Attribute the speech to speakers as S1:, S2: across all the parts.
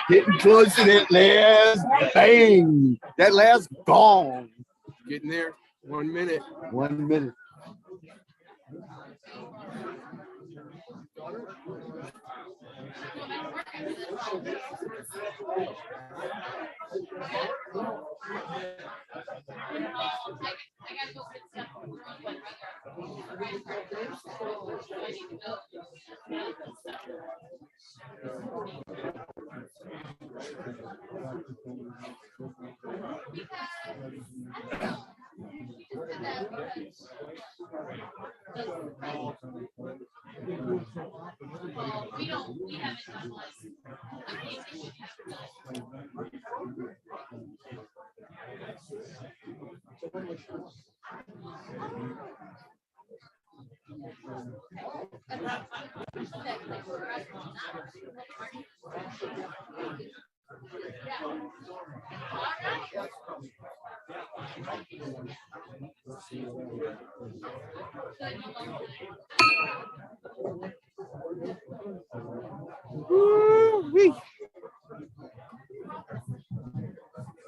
S1: Getting close to that last bang, that last gong.
S2: Getting there. 1 minute.
S1: 1 minute.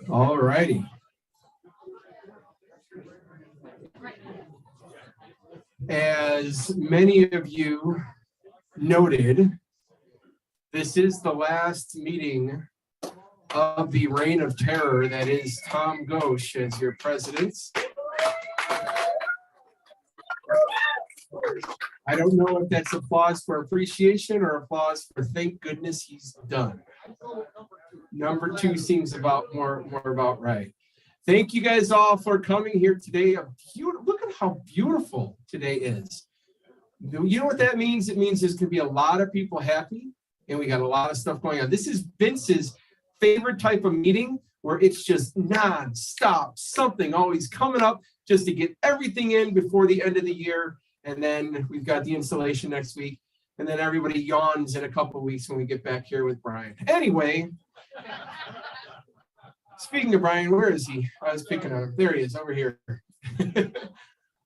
S2: All righty. As many of you noted, this is the last meeting of the reign of terror that is Tom Ghosh as your president. I don't know if that's applause for appreciation or applause for thank goodness he's done. Number two seems more about right. Thank you guys all for coming here today. Look at how beautiful today is. You know what that means? It means there's going to be a lot of people happy, and we got a lot of stuff going on. This is Vince's favorite type of meeting where it's just non-stop, something always coming up just to get everything in before the end of the year. And then we've got the installation next week. And then everybody yawns in a couple of weeks when we get back here with Brian. Anyway, speaking of Brian, where is he? I was picking on him. There he is, over here.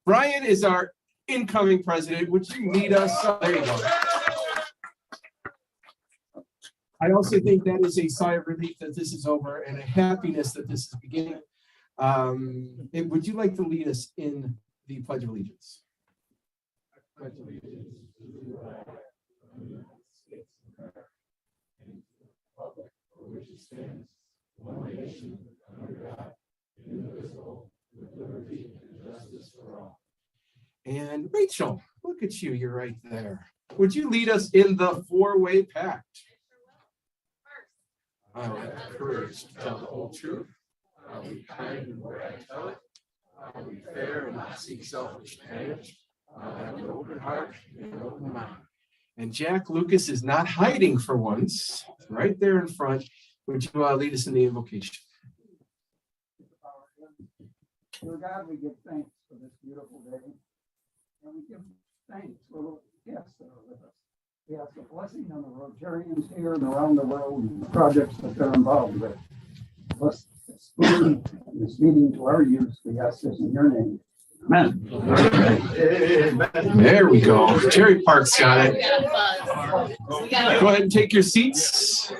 S2: Brian is our incoming president. Would you lead us? There you go. I also think that is a sigh of relief that this is over and a happiness that this is beginning. Would you like to lead us in the Pledge of Allegiance? Pledge of Allegiance. Which stands one nation under God, indivisible, with liberty and justice for all. And Rachel, look at you, you're right there. Would you lead us in the four-way pact? I will have the courage to tell the whole truth. I'll be kind in where I tell it. I'll be fair and not seek selfish advantage. I'll have an open heart and an open mind. And Jack Lucas is not hiding for once, right there in front. Would you lead us in the invocation?
S3: Dear God, we give thanks for this beautiful day. And we give thanks for the guests that are with us. We ask a blessing on the Rotarians here and around the world and the projects that they're involved with. Bless this food and this meeting to our use. We ask this in your name. Amen.
S2: There we go. Terry Park's got it. Go ahead and take your seats.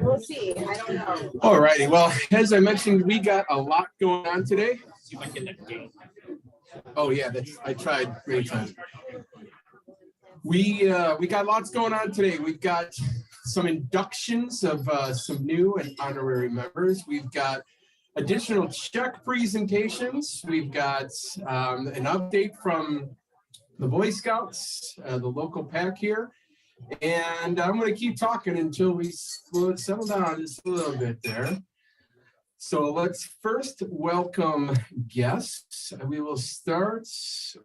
S4: We'll see. I don't know.
S2: All righty. Well, as I mentioned, we got a lot going on today. Oh yeah, I tried many times. We got lots going on today. We've got some inductions of some new and honorary members. We've got additional check presentations. We've got an update from the Boy Scouts, the local pack here. And I'm going to keep talking until we settle down just a little bit there. So let's first welcome guests. We will start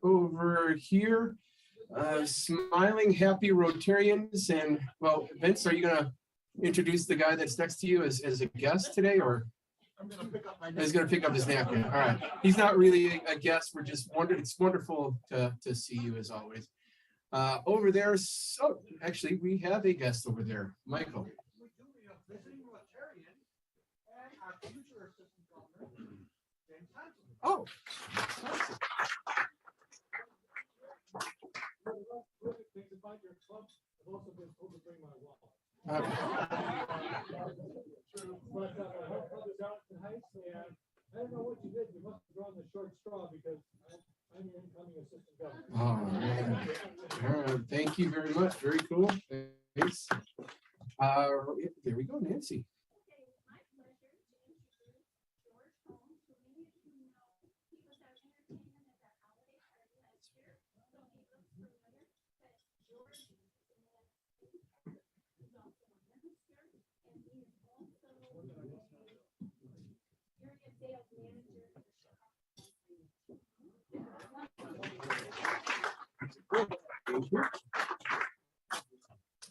S2: over here. Smiling, happy Rotarians. And well, Vince, are you going to introduce the guy that's next to you as a guest today, or? He's going to pick up his napkin. All right. He's not really a guest. We're just wondering. It's wonderful to see you as always. Over there. So actually, we have a guest over there, Michael. Oh. Okay.
S5: I don't know what you did. You must have drawn the short straw because I'm the incoming assistant governor.
S2: Oh, man. All right. Thank you very much. Very cool. Thanks. There we go, Nancy.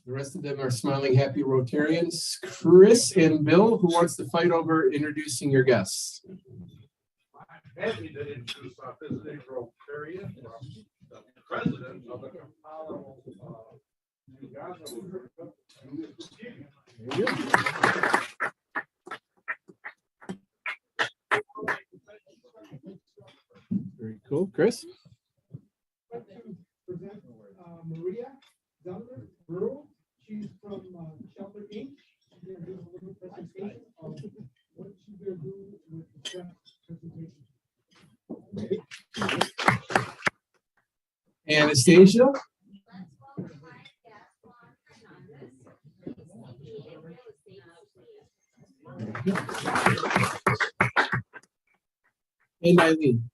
S2: The rest of them are smiling, happy Rotarians. Chris and Bill, who wants to fight over introducing your guests?
S6: I'm happy to introduce our visiting Rotarian, the president of the Apollo.
S2: Very cool, Chris.
S5: I'd like to present Maria Zumler Brew. She's from Shelter Inc. She's going to do a little presentation of what she's going to do with the chef presentation.
S2: Anastasia. And Eileen.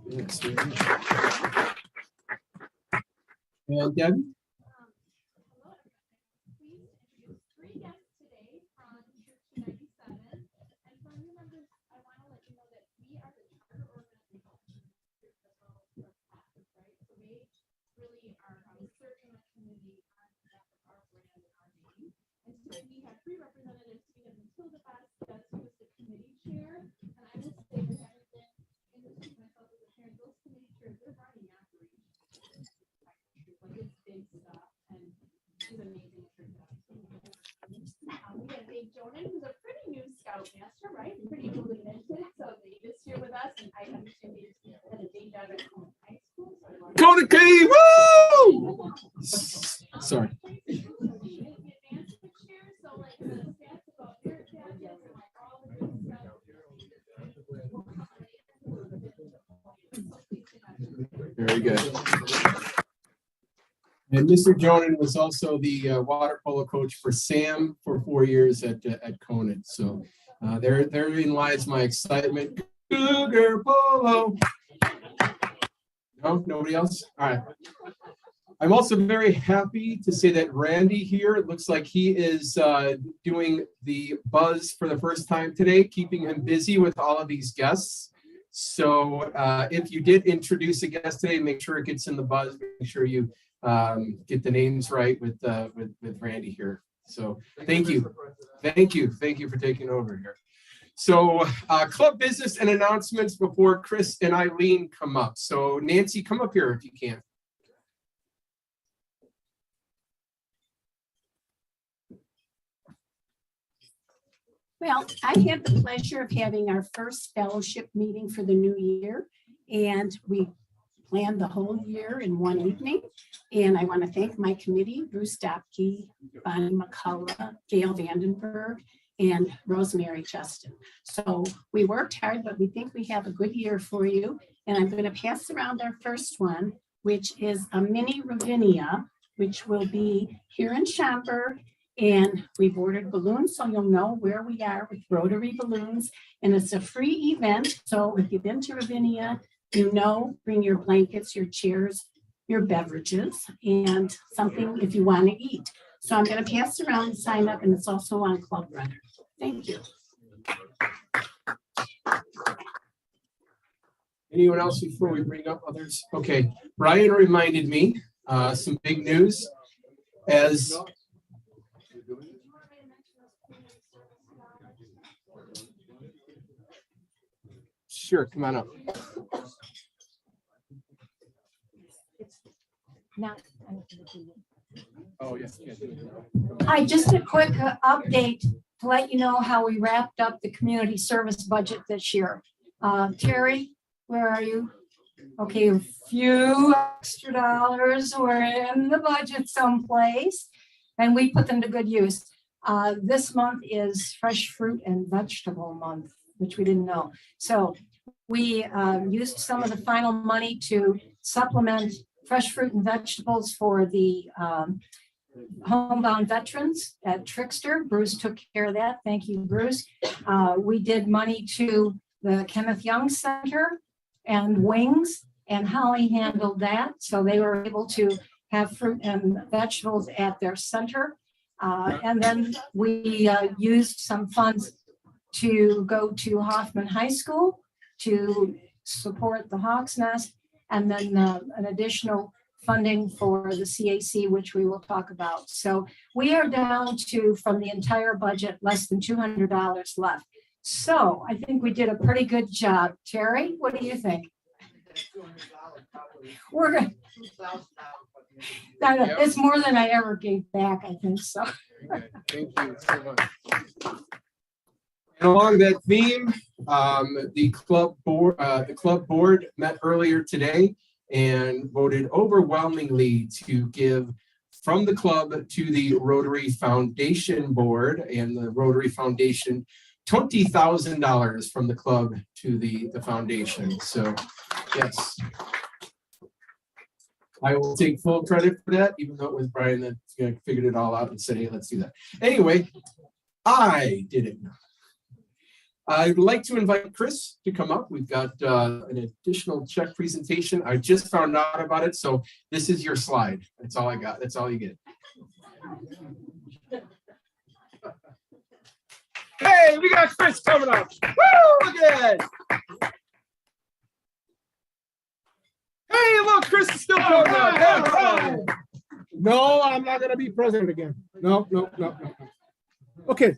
S2: Yes. And Debbie.
S4: Who's a pretty new scoutmaster, right? Pretty newly minted, so they this year with us, and I understand they just had a day job at high school.
S2: Kona K, woo! Sorry. Very good. And Mr. Jonan was also the water polo coach for Sam for 4 years at Conant. So therein lies my excitement. Cougar polo. No, nobody else? All right. I'm also very happy to say that Randy here, it looks like he is doing the buzz for the first time today, keeping him busy with all of these guests. So if you did introduce a guest today, make sure it gets in the buzz. Make sure you get the names right with Randy here. So thank you. Thank you for taking over here. So club business and announcements before Chris and Eileen come up. So Nancy, come up here if you can.
S7: Well, I had the pleasure of having our first fellowship meeting for the new year, and we planned the whole year in one evening. And I want to thank my committee, Bruce Dopke, Bonnie McCullough, Gail Vandenberg, and Rosemary Justin. So we worked hard, but we think we have a good year for you. And I'm going to pass around our first one, which is a mini Ravinia, which will be here in Schaumburg. And we've ordered balloons, so you'll know where we are with Rotary balloons. And it's a free event. So if you've been to Ravinia, you know, bring your blankets, your chairs, your beverages, and something if you want to eat. So I'm going to pass around and sign up, and it's also on Club Runner. Thank you.
S2: Anyone else before we bring up others? Okay, Brian reminded me some big news as sure, come on up. Oh, yes.
S8: Hi, just a quick update to let you know how we wrapped up the community service budget this year. Terry, where are you? Okay, a few extra dollars were in the budget someplace, and we put them to good use. This month is fresh fruit and vegetable month, which we didn't know. So we used some of the final money to supplement fresh fruit and vegetables for the homebound veterans at Trickster. Bruce took care of that. Thank you, Bruce. We did money to the Kenneth Young Center and Wings, and Holly handled that. So they were able to have fruit and vegetables at their center. And then we used some funds to go to Hoffman High School to support the Hawk's Nest, and then an additional funding for the CAC, which we will talk about. So we are down to, from the entire budget, less than $200 left. So I think we did a pretty good job. Terry, what do you think? We're good. It's more than I ever gave back, I think so.
S2: Okay, thank you so much. And along that theme, the club board met earlier today and voted overwhelmingly to give from the club to the Rotary Foundation Board, and the Rotary Foundation $20,000 from the club to the foundation. So yes, I will take full credit for that, even though it was Brian that figured it all out and said, hey, let's do that. Anyway, I did it. I'd like to invite Chris to come up. We've got an additional check presentation. I just found out about it, so this is your slide. That's all I got. That's all you get. Hey, we got Chris coming up. Woo, look at that. Hey, look, Chris is still coming up.
S5: No, I'm not gonna be president again. No. Okay,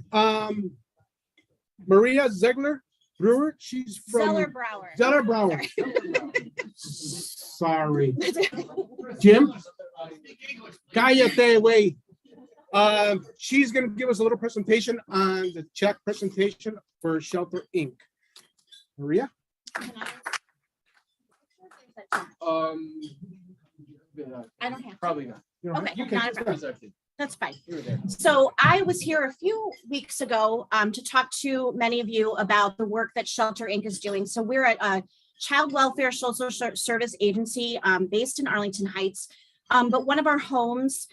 S5: Maria Zegler Brewer, she's from Zeller Brower. Sorry. Jim? Cállate, wait. She's gonna give us a little presentation on the check presentation for Shelter Inc. Maria?
S9: I don't have.
S2: Probably not.
S9: Okay,
S2: You can
S9: not a problem.
S2: present it.
S9: That's fine.
S2: You're there.
S9: So I was here a few weeks ago to talk to many of you about the work that Shelter Inc. is doing. So we're a child welfare social service agency based in Arlington Heights. But one of our homes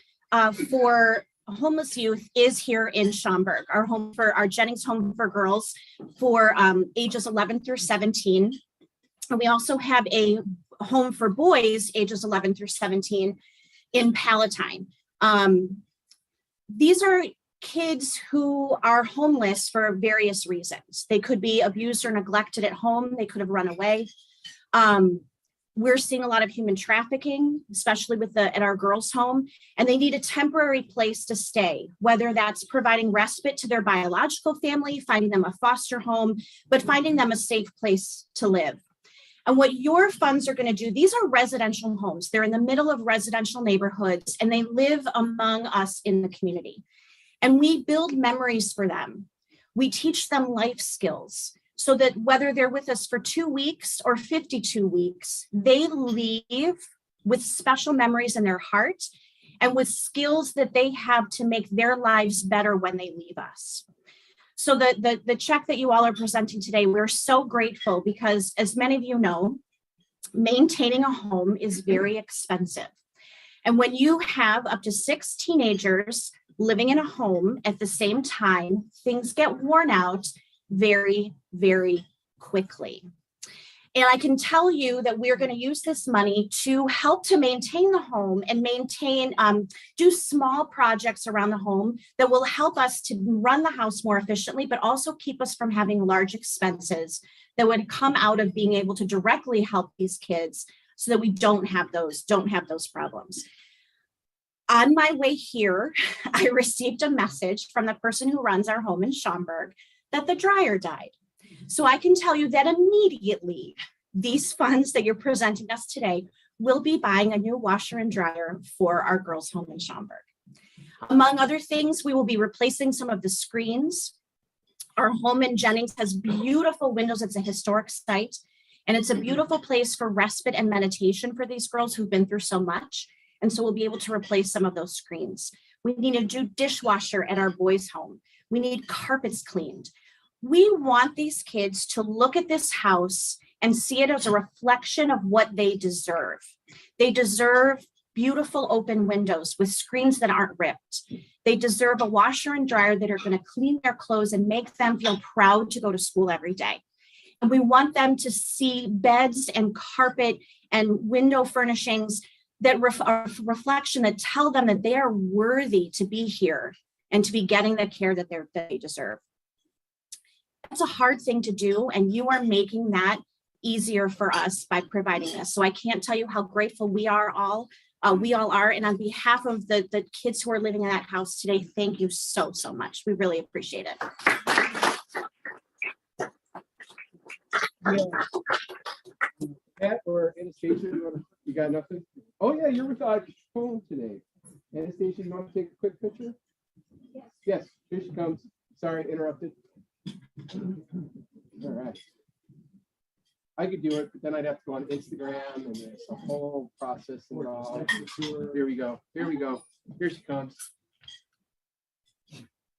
S9: for homeless youth is here in Schaumburg, our Jennings Home for Girls for ages 11 through 17. And we also have a home for boys ages 11 through 17 in Palatine. These are kids who are homeless for various reasons. They could be abused or neglected at home. They could have run away. We're seeing a lot of human trafficking, especially at our girls' home, and they need a temporary place to stay, whether that's providing respite to their biological family, finding them a foster home, but finding them a safe place to live. And what your funds are going to do, these are residential homes. They're in the middle of residential neighborhoods, and they live among us in the community. And we build memories for them. We teach them life skills so that whether they're with us for 2 weeks or 52 weeks, they leave with special memories in their heart and with skills that they have to make their lives better when they leave us. So the check that you all are presenting today, we're so grateful because, as many of you know, maintaining a home is very expensive. And when you have up to 6 teenagers living in a home at the same time, things get worn out very, very quickly. And I can tell you that we're going to use this money to help to maintain the home and do small projects around the home that will help us to run the house more efficiently, but also keep us from having large expenses that would come out of being able to directly help these kids so that we don't have those problems. On my way here, I received a message from the person who runs our home in Schaumburg that the dryer died. So I can tell you that immediately these funds that you're presenting us today will be buying a new washer and dryer for our girls' home in Schaumburg. Among other things, we will be replacing some of the screens. Our home in Jennings has beautiful windows. It's a historic site, and it's a beautiful place for respite and meditation for these girls who've been through so much. And so we'll be able to replace some of those screens. We need a new dishwasher at our boys' home. We need carpets cleaned. We want these kids to look at this house and see it as a reflection of what they deserve. They deserve beautiful open windows with screens that aren't ripped. They deserve a washer and dryer that are going to clean their clothes and make them feel proud to go to school every day. And we want them to see beds and carpet and window furnishings that are a reflection that tell them that they are worthy to be here and to be getting the care that they deserve. That's a hard thing to do, and you are making that easier for us by providing this. So I can't tell you how grateful we all are. And on behalf of the kids who are living in that house today, thank you so, so much. We really appreciate it.
S2: Pat or Anastasia, you got nothing? Oh yeah, you're with phone today. Anastasia, you want to take a quick picture? Yes, here she comes. Sorry, interrupted. All right. I could do it, but then I'd have to go on Instagram and there's a whole process involved. Here we go. Here we go. Here she comes.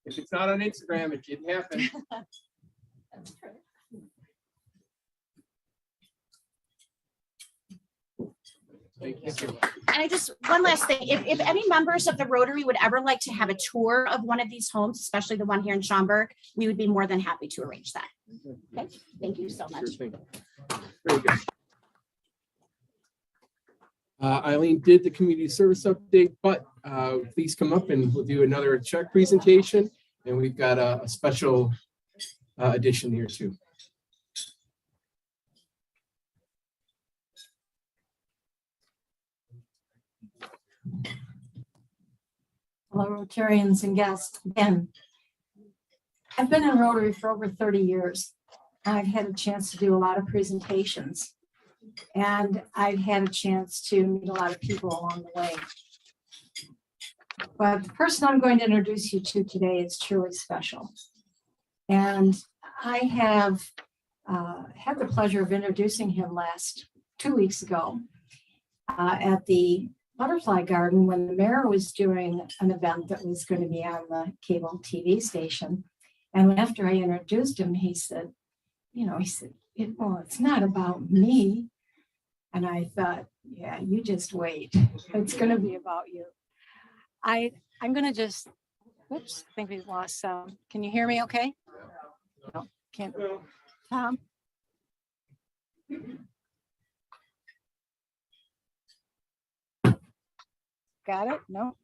S2: If it's not on Instagram, it didn't happen.
S7: That's true.
S2: Thank you.
S9: And one last thing, if any members of the Rotary would ever like to have a tour of one of these homes, especially the one here in Schaumburg, we would be more than happy to arrange that. Okay, thank you so much.
S2: Sure thing. Very good. Eileen did the community service update, but please come up and we'll do another check presentation. And we've got a special addition here too.
S8: Hello, Rotarians and guests. Again, I've been in Rotary for over 30 years. I've had a chance to do a lot of presentations, and I've had a chance to meet a lot of people along the way. But the person I'm going to introduce you to today is truly special. And I have had the pleasure of introducing him 2 weeks ago at the Butterfly Garden when the mayor was doing an event that was going to be on the cable TV station. And after I introduced him, he said,
S7: well, it's not about me. And I thought, yeah, you just wait. It's going to be about you. I'm going to just, whoops, I think we've lost sound. Can you hear me okay? No, can't. Tom? Got it? No?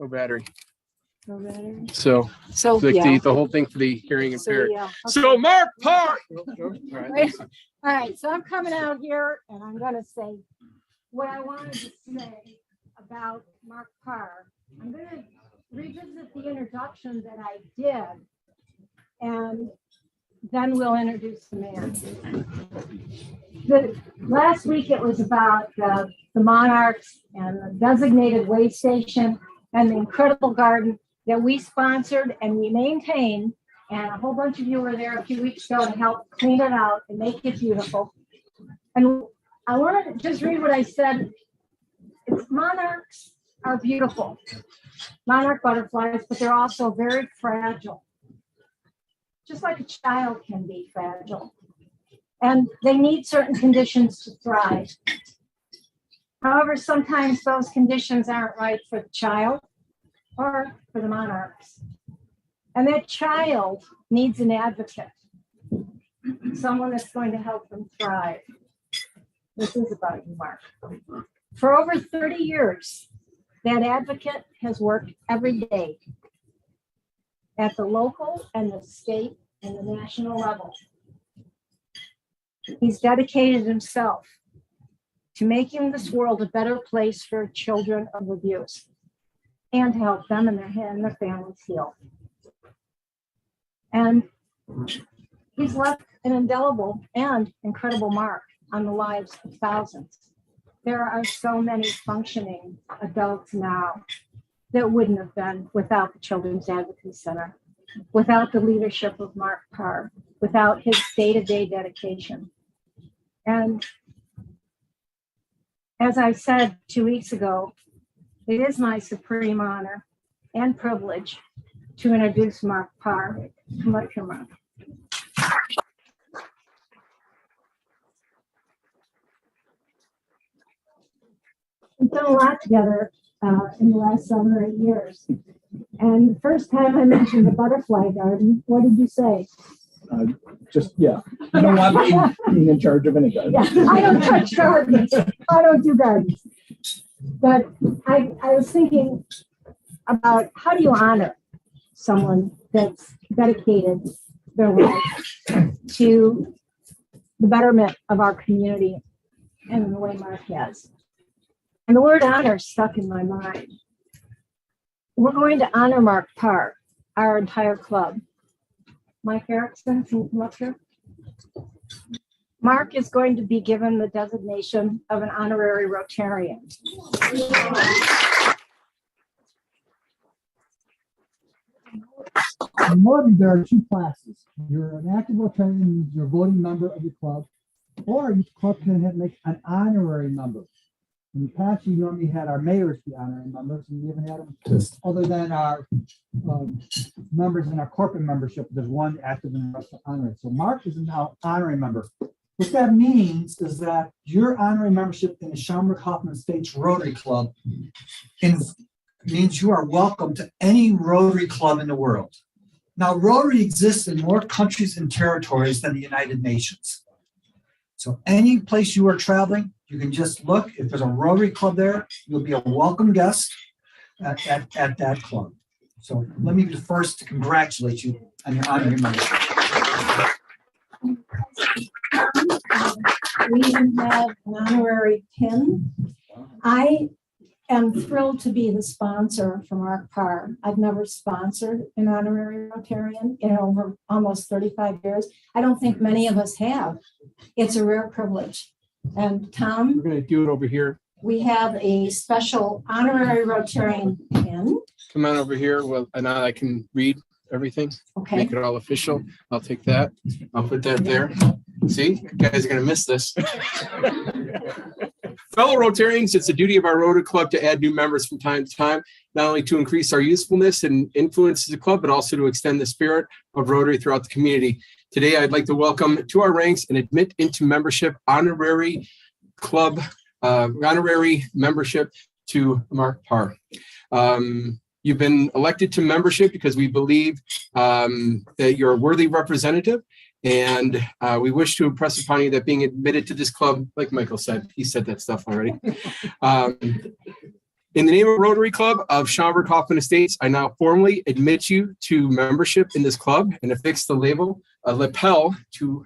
S2: No battery.
S7: No battery.
S2: So
S7: So,
S2: like
S7: yeah.
S2: the whole thing for the hearing
S7: So,
S2: impaired.
S7: yeah.
S2: So Mark Park.
S7: Wait. All right, so I'm coming out here and I'm gonna say what I wanted to say about Mark Parr. I'm gonna revisit the introduction that I did, and then we'll introduce the man. Last week it was about the monarchs and the designated way station and the incredible garden that we sponsored and we maintain. And a whole bunch of you were there a few weeks ago to help clean it out and make it beautiful. And I want to just read what I said. It's monarchs are beautiful, monarch butterflies, but they're also very fragile. Just like a child can be fragile. And they need certain conditions to thrive. However, sometimes those conditions aren't right for the child or for the monarchs. And that child needs an advocate, someone that's going to help them thrive. This is about you, Mark. For over 30 years, that advocate has worked every day at the local and the state and the national level. He's dedicated himself to making this world a better place for children of abuse and to help them and their families heal. And he's left an indelible and incredible mark on the lives of thousands. There are so many functioning adults now that wouldn't have been without the Children's Advocacy Center, without the leadership of Mark Parr, without his day-to-day dedication. And as I said 2 weeks ago, it is my supreme honor and privilege to introduce Mark Parr. Come up here, Mark. We've done a lot together in the last 7 or 8 years. And the first time I mentioned the butterfly garden, what did you say?
S3: You don't want me being in charge of any garden.
S7: Yeah, I don't touch gardens. I don't do gardens. But I was thinking about how do you honor someone that's dedicated their life to the betterment of our community and the way Mark has. And the word honor stuck in my mind. We're going to honor Mark Parr, our entire club. Mike Erickson, can you come up here? Mark is going to be given the designation of an honorary Rotarian.
S5: In Rotary, there are 2 classes. You're an active Rotarian, you're a voting member of the club, or your club can make an honorary member. In the past, you normally had our mayors be honorary members, and we haven't had them other than our members in our corporate membership. There's one active and the rest are honorary. So Mark is now honorary member. What that means is that your honorary membership in the Schaumburg-Hoffman Estates Rotary Club means you are welcome to any Rotary club in the world. Now, Rotary exists in more countries and territories than the United Nations. So any place you are traveling, you can just look. If there's a Rotary club there, you'll be a welcome guest at that club. So let me be the first to congratulate you on your honorary membership.
S7: We even have an honorary pin. I am thrilled to be the sponsor for Mark Parr. I've never sponsored an honorary Rotarian in over almost 35 years. I don't think many of us have. It's a rare privilege. And Tom,
S2: We're going to do it over here.
S7: we have a special honorary Rotarian pin.
S2: Come on over here. Well, and I can read everything.
S7: Okay.
S2: Make it all official. I'll take that. I'll put that there. See, you guys are going to miss this. Fellow Rotarians, it's the duty of our Rotary Club to add new members from time to time, not only to increase our usefulness and influence as a club, but also to extend the spirit of Rotary throughout the community. Today, I'd like to welcome to our ranks and admit into membership honorary membership to Mark Parr. You've been elected to membership because we believe that you're a worthy representative. And we wish to impress upon you that being admitted to this club, like Michael said, he said that stuff already. In the name of Rotary Club of Schaumburg Hoffman Estates, I now formally admit you to membership in this club and affix the label, a lapel to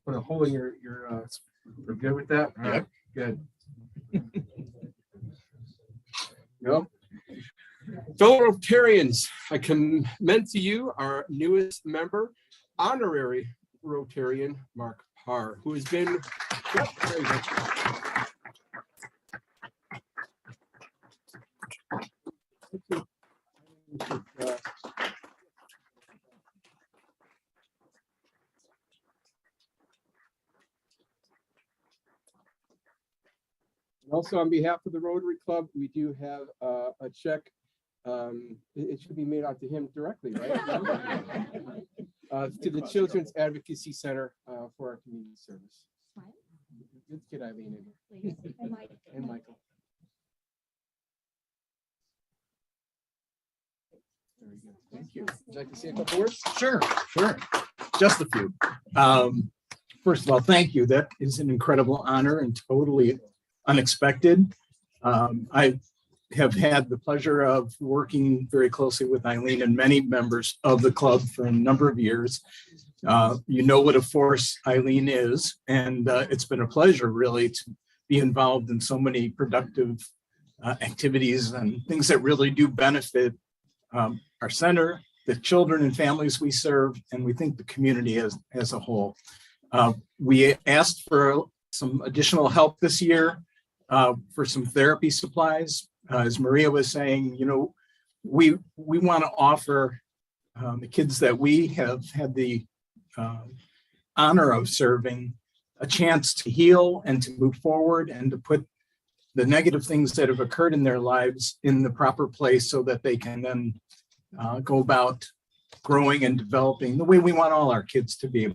S2: put a hole in your we're good with that? All right, good. Yep. Fellow Rotarians, I commend to you our newest member, honorary Rotarian Mark Parr, who has been very good. And also on behalf of the Rotary Club, we do have a check. It should be made out to him directly, right? To the Children's Advocacy Center for our community service. Let's get Eileen in here. And Michael. Very good. Thank you. Would you like to say a couple words?
S10: Sure. Just a few. First of all, thank you. That is an incredible honor and totally unexpected. I have had the pleasure of working very closely with Eileen and many members of the club for a number of years. You know what a force Eileen is, and it's been a pleasure really to be involved in so many productive activities and things that really do benefit our center, the children and families we serve, and we think the community as a whole. We asked for some additional help this year for some therapy supplies. As Maria was saying, you know, we want to offer the kids that we have had the honor of serving a chance to heal and to move forward and to put the negative things that have occurred in their lives in the proper place so that they can then go about growing and developing the way we want all our kids to be.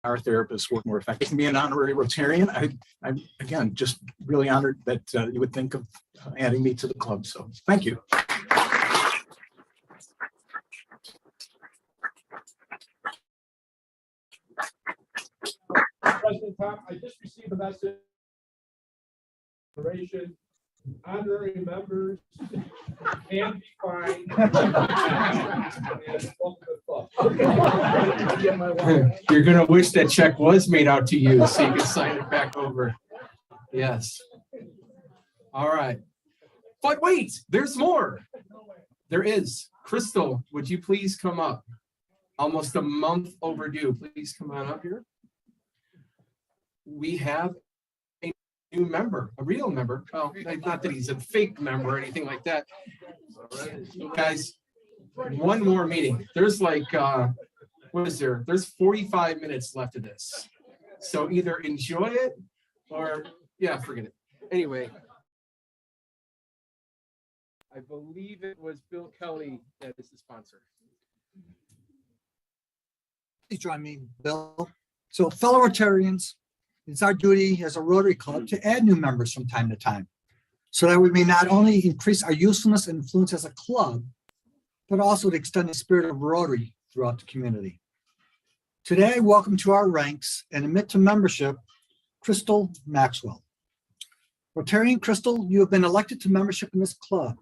S10: Our therapists work more effectively. Be an honorary Rotarian. I'm again just really honored that you would think of adding me to the club. So thank you.
S5: President Tom, I just received a message. Honorary members can be fined.
S2: You're gonna wish that check was made out to you so you can sign it back over. Yes. All right. But wait, there's more. There is. Crystal, would you please come up? Almost a month overdue. Please come on up here. We have a new member, a real member. Oh, not that he's a fake member or anything like that. Guys, one more meeting. There's like, what is there? There's 45 minutes left of this. So either enjoy it or, yeah, forget it. Anyway, I believe it was Bill Kelly that is the sponsor.
S11: Please join me, Bill. So fellow Rotarians, it's our duty as a Rotary Club to add new members from time to time so that we may not only increase our usefulness and influence as a club, but also to extend the spirit of Rotary throughout the community. Today, welcome to our ranks and admit to membership, Crystal Maxwell. Rotarian Crystal, you have been elected to membership in this club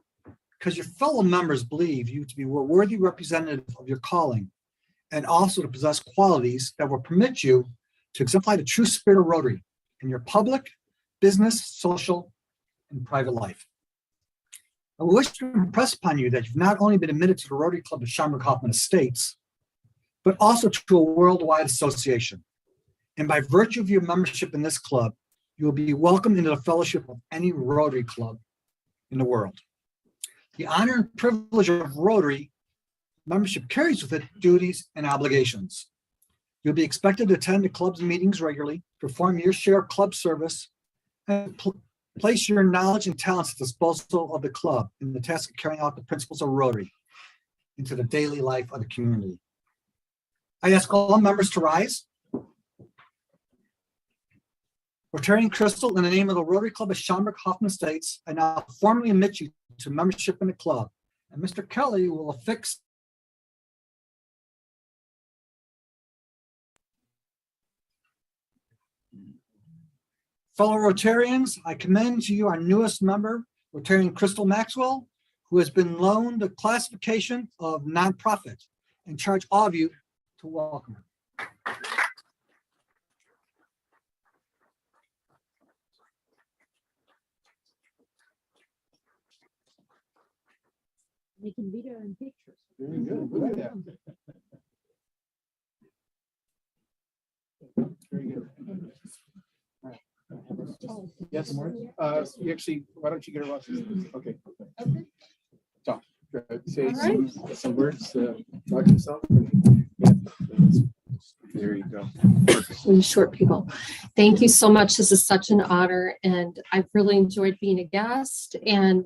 S11: because your fellow members believe you to be a worthy representative of your calling and also to possess qualities that will permit you to exemplify the true spirit of Rotary in your public, business, social, and private life. I wish to impress upon you that you've not only been admitted to the Rotary Club of Schaumburg Hoffman Estates, but also to a worldwide association. And by virtue of your membership in this club, you will be welcomed into the fellowship of any Rotary Club in the world. The honor and privilege of Rotary Membership carries with it duties and obligations. You'll be expected to attend the club's meetings regularly, perform your share of club service, and place your knowledge and talents at the disposal of the club in the task of carrying out the principles of Rotary into the daily life of the community. I ask all members to rise. Rotarian Crystal, in the name of the Rotary Club of Schaumburg Hoffman Estates, I now formally admit you to membership in the club. And Mr. Kelly will affix fellow Rotarians, I commend to you our newest member, Rotarian Crystal Maxwell, who has been loaned the classification of nonprofit, and charge all of you to welcome her.
S8: Making video and pictures.
S2: Very good. Look at that. Very good. Yes, you actually, why don't you get her off? Okay. Talk. Say some words about yourself. There you go.
S12: Really short people. Thank you so much. This is such an honor, and I've really enjoyed being a guest. And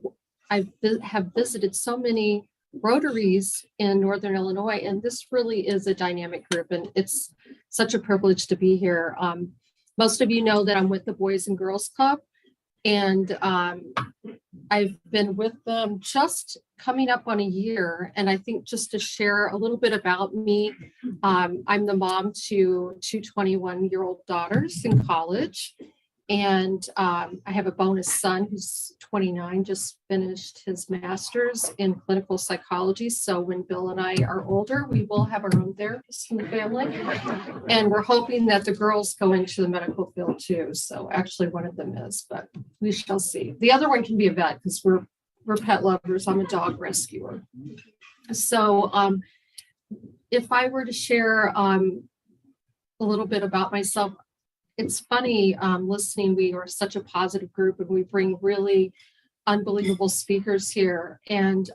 S12: I have visited so many Rotaries in Northern Illinois, and this really is a dynamic group, and it's such a privilege to be here. Most of you know that I'm with the Boys and Girls Club, and I've been with them just coming up on a year. And I think just to share a little bit about me, I'm the mom to two 21-year-old daughters in college. And I have a bonus son who's 29, just finished his master's in clinical psychology. So when Bill and I are older, we will have our own therapist in the family. And we're hoping that the girls go into the medical field too. So actually one of them is, but we shall see. The other one can be a vet because we're pet lovers. I'm a dog rescuer. So if I were to share a little bit about myself, it's funny listening. We are such a positive group, and we bring really unbelievable speakers here. And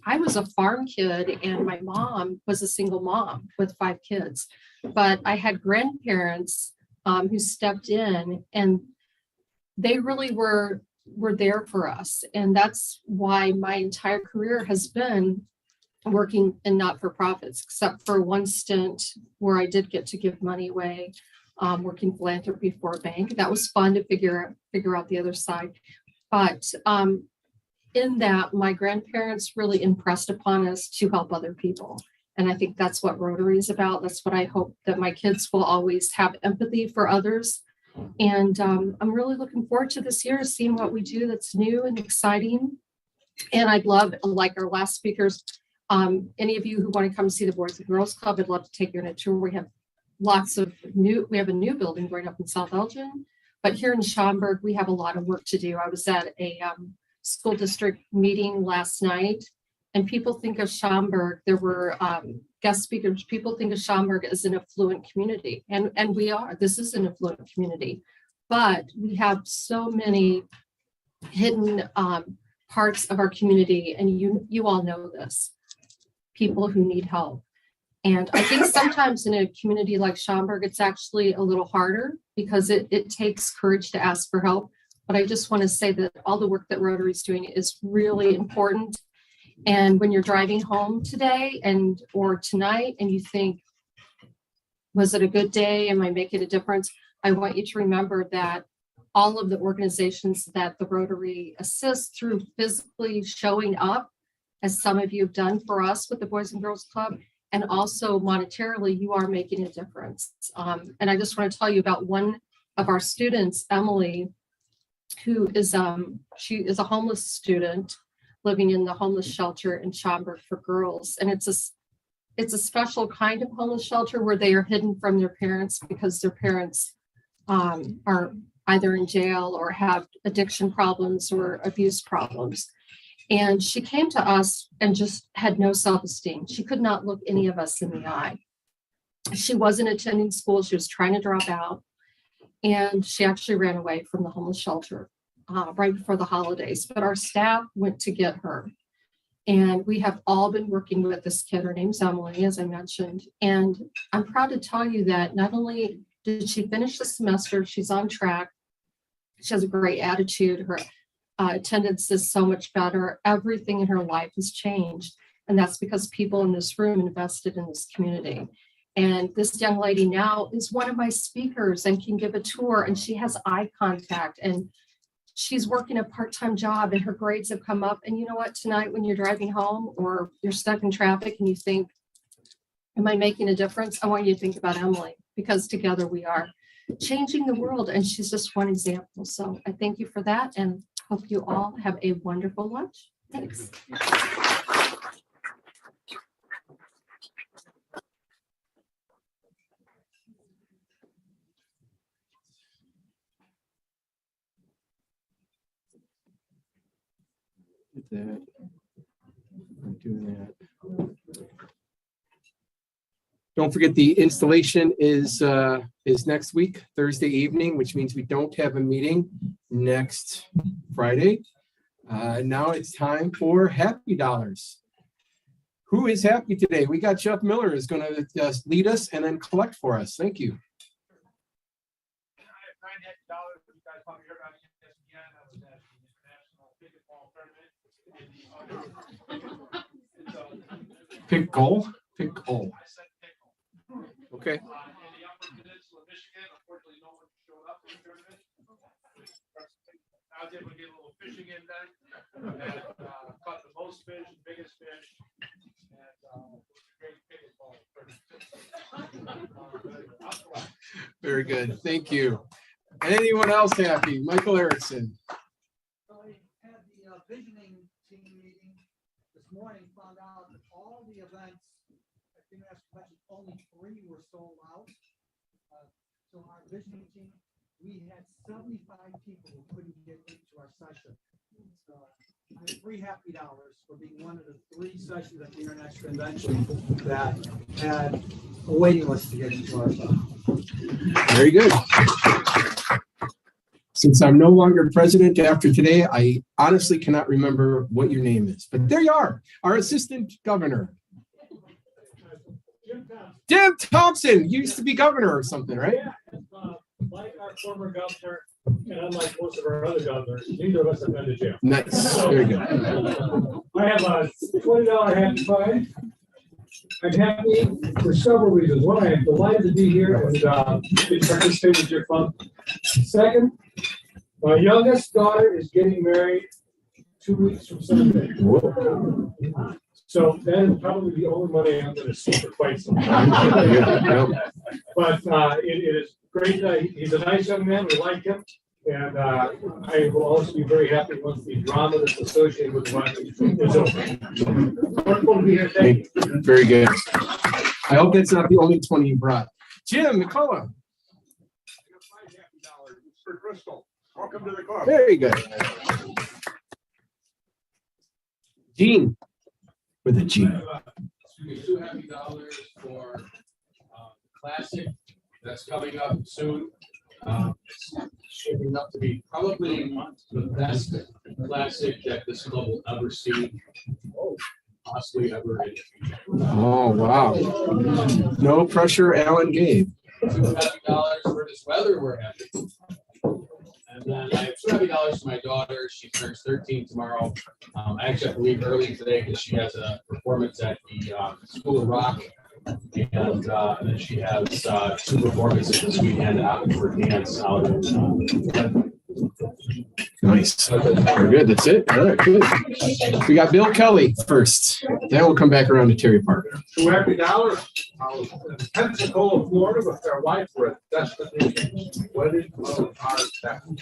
S12: I was a farm kid, and my mom was a single mom with 5 kids. But I had grandparents who stepped in, and they really were there for us. And that's why my entire career has been working in not-for-profits, except for one stint where I did get to give money away. Working philanthropy for a bank. That was fun to figure out the other side. But in that, my grandparents really impressed upon us to help other people. And I think that's what Rotary is about. That's what I hope that my kids will always have empathy for others. And I'm really looking forward to this year, seeing what we do that's new and exciting. And I'd love, like our last speakers, any of you who want to come see the Boys and Girls Club, I'd love to take you on a tour. We have we have a new building going up in South Elgin, but here in Schaumburg, we have a lot of work to do. I was at a school district meeting last night, and people think of Schaumburg, there were guest speakers, people think of Schaumburg as an affluent community, and we are. This is an affluent community, but we have so many hidden parts of our community, and you all know this, people who need help. And I think sometimes in a community like Schaumburg, it's actually a little harder because it takes courage to ask for help. But I just want to say that all the work that Rotary is doing is really important. And when you're driving home today or tonight and you think, was it a good day? Am I making a difference? I want you to remember that all of the organizations that the Rotary assists through physically showing up, as some of you have done for us with the Boys and Girls Club, and also monetarily, you are making a difference. And I just want to tell you about one of our students, Emily, who is she is a homeless student living in the homeless shelter in Schaumburg for girls. And it's a special kind of homeless shelter where they are hidden from their parents because their parents are either in jail or have addiction problems or abuse problems. And she came to us and just had no self-esteem. She could not look any of us in the eye. She wasn't attending school. She was trying to drop out. And she actually ran away from the homeless shelter right before the holidays. But our staff went to get her. And we have all been working with this kid. Her name's Emily, as I mentioned. And I'm proud to tell you that not only did she finish the semester, she's on track. She has a great attitude. Her attendance is so much better. Everything in her life has changed. And that's because people in this room invested in this community. And this young lady now is one of my speakers and can give a tour, and she has eye contact, and she's working a part-time job, and her grades have come up. And you know what, tonight when you're driving home or you're stuck in traffic and you think, am I making a difference? I want you to think about Emily, because together we are changing the world, and she's just one example. So I thank you for that, and hope you all have a wonderful lunch. Thanks.
S2: That. I'm doing that. Don't forget the installation is next week, Thursday evening, which means we don't have a meeting next Friday. Now it's time for Happy Dollars. Who is happy today? We got Jeff Miller is going to lead us and then collect for us. Thank you. Pick goal? Pick goal. Okay.
S6: I was able to get a little fishing in then, and caught the most fish, biggest fish, and great pickleball.
S2: Very good. Thank you. Anyone else happy? Michael Erickson.
S11: So I had the visioning team meeting this morning, found out that all the events, I think that's mentioned, only 3 were sold out. So our visioning team, we had 75 people who couldn't get into our session. So I had 3 happy dollars for being one of the 3 sessions at the International Convention that had a waiting list to get into our session.
S2: Very good. Since I'm no longer president after today, I honestly cannot remember what your name is, but there you are, our assistant governor. Jim Thompson, you used to be governor or something, right?
S13: Yeah, like our former governor, and unlike most of our other governors, neither of us have been to jail.
S2: Nice, very good.
S13: I have a $20 happy pie. I'm happy for several reasons. One, I am delighted to be here and participate with your fund. Second, my youngest daughter is getting married 2 weeks from Sunday. So that is probably the only money I'm going to see for quite some time. But it is great. He's a nice young man. We like him. And I will also be very happy once the drama that's associated with the wedding is over. Wonderful to be here. Thank you.
S2: Very good. I hope that's not the only 20 you brought. Jim McCullough.
S6: For Crystal. Welcome to the club.
S2: Very good. Gene. With a G.
S14: 2 happy dollars for Classic that's coming up soon. It's shaping up to be probably the best Classic that this club will ever see, possibly ever in the future.
S2: Oh, wow. No pressure, Alan Gabe.
S14: 2 happy dollars for this weather we're having. And then I have $2 happy for my daughter. She turns 13 tomorrow. I actually have to leave early today because she has a performance at the School of Rock. And then she has 2 performances this weekend out for dance out in
S2: Nice. Very good. That's it. All right, good. We got Bill Kelly first. Then we'll come back around to Terry Park.
S6: $2 happy dollars. I was in Pensacola, Florida, with their wife for a destination wedding of our town.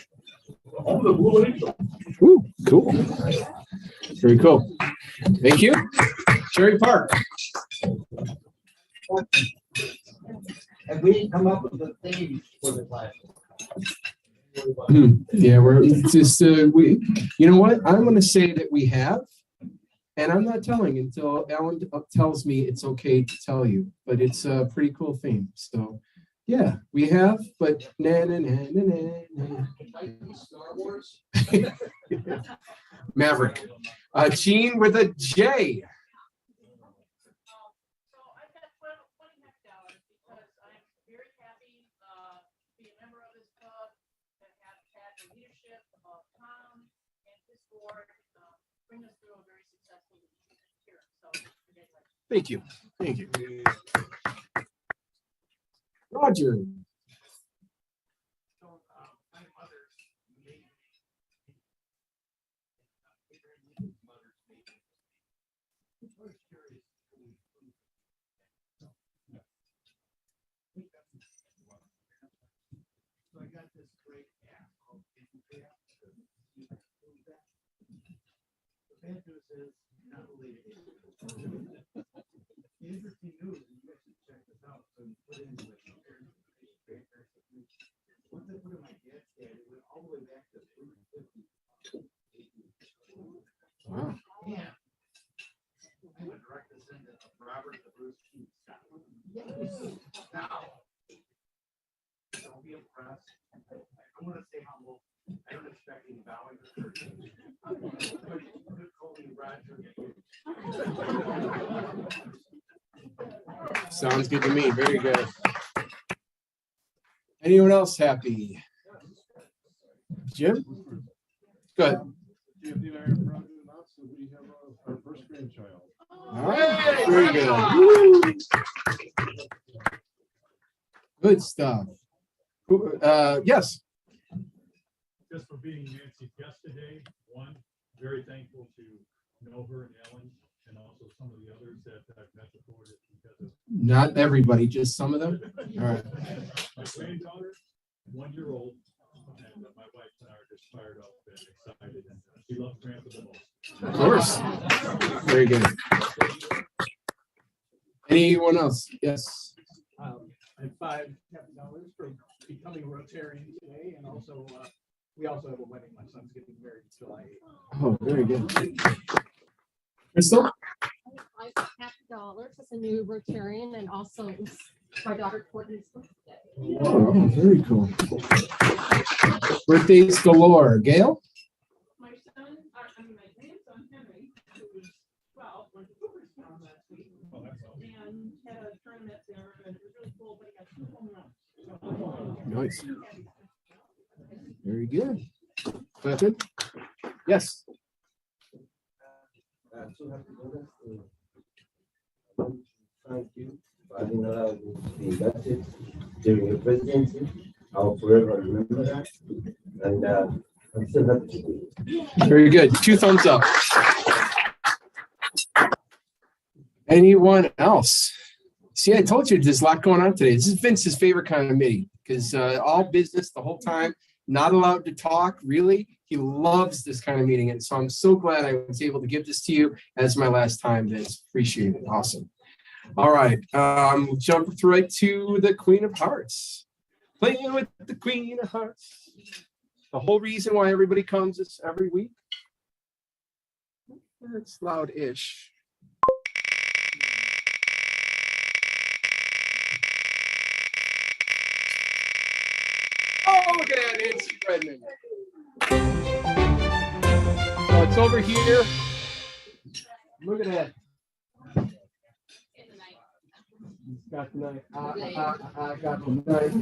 S6: Home of the Blue Angel.
S2: Ooh, cool. Very cool. Thank you. Terry Park.
S11: And we come up with the theme for the class.
S2: Yeah, we're just we. You know what? I'm going to say that we have, and I'm not telling until Alan tells me it's okay to tell you. But it's a pretty cool theme. So, yeah, we have. But na na na na na.
S14: Star Wars.
S2: Maverick. Gene with a J. Thank you. Thank you. Roger.
S5: So I got this great app called Infograph. The bad news is not related. The interesting news, and you guys should check this out. So you put in like once I put in my dad's dad, it went all the way back to 350.
S2: Wow.
S5: Yeah. I'm a direct descendant of Robert the Bruce King Scotland. Now, don't be impressed. I want to stay humble. I don't expect any bowing. But you could call me Roger.
S2: Sounds good to me. Very good. Anyone else happy? Jim? Good.
S6: Anthony and I are proud to announce that we have our first grandchild.
S2: All right. Very good. Good stuff. Yes.
S6: Just for being Nancy's guest today, one, very thankful to know her and Ellen, and also some of the others that I've met before.
S2: Not everybody, just some of them. All right.
S6: My granddaughter, 1 year old, and my wife and I are just fired up and excited, and she loves Grandpa the most.
S2: Of course. Very good. Anyone else? Yes.
S10: I have $5 for becoming a Rotarian today, and also we also have a wedding. My son's getting married July 8th.
S2: Oh, very good. Crystal?
S12: $50 as a new Rotarian, and also it's my daughter Courtney's birthday.
S2: Oh, very cool. Birthdays galore. Gail?
S4: My son, I mean, my grandson Henry, who was 12, went to Cooperstown last week and had a tournament there, and it was really cool, but he got 2 home runs.
S2: Nice. Very good. Clifton? Yes.
S15: Thank you for allowing me to be elected during your presidency. I'll forever remember that. And I'm still happy to be here.
S2: Very good. 2 thumbs up. Anyone else? See, I told you there's a lot going on today. This is Vince's favorite kind of meeting because all business the whole time, not allowed to talk, really. He loves this kind of meeting. And so I'm so glad I was able to give this to you as my last time, Vince. Appreciate it. Awesome. All right. Jump right to the Queen of Hearts. Playing with the Queen of Hearts. The whole reason why everybody comes is every week. It's loud-ish. Oh, look at that, Nancy Redmond. So it's over here. Look at that. Got the knife. I got the knife.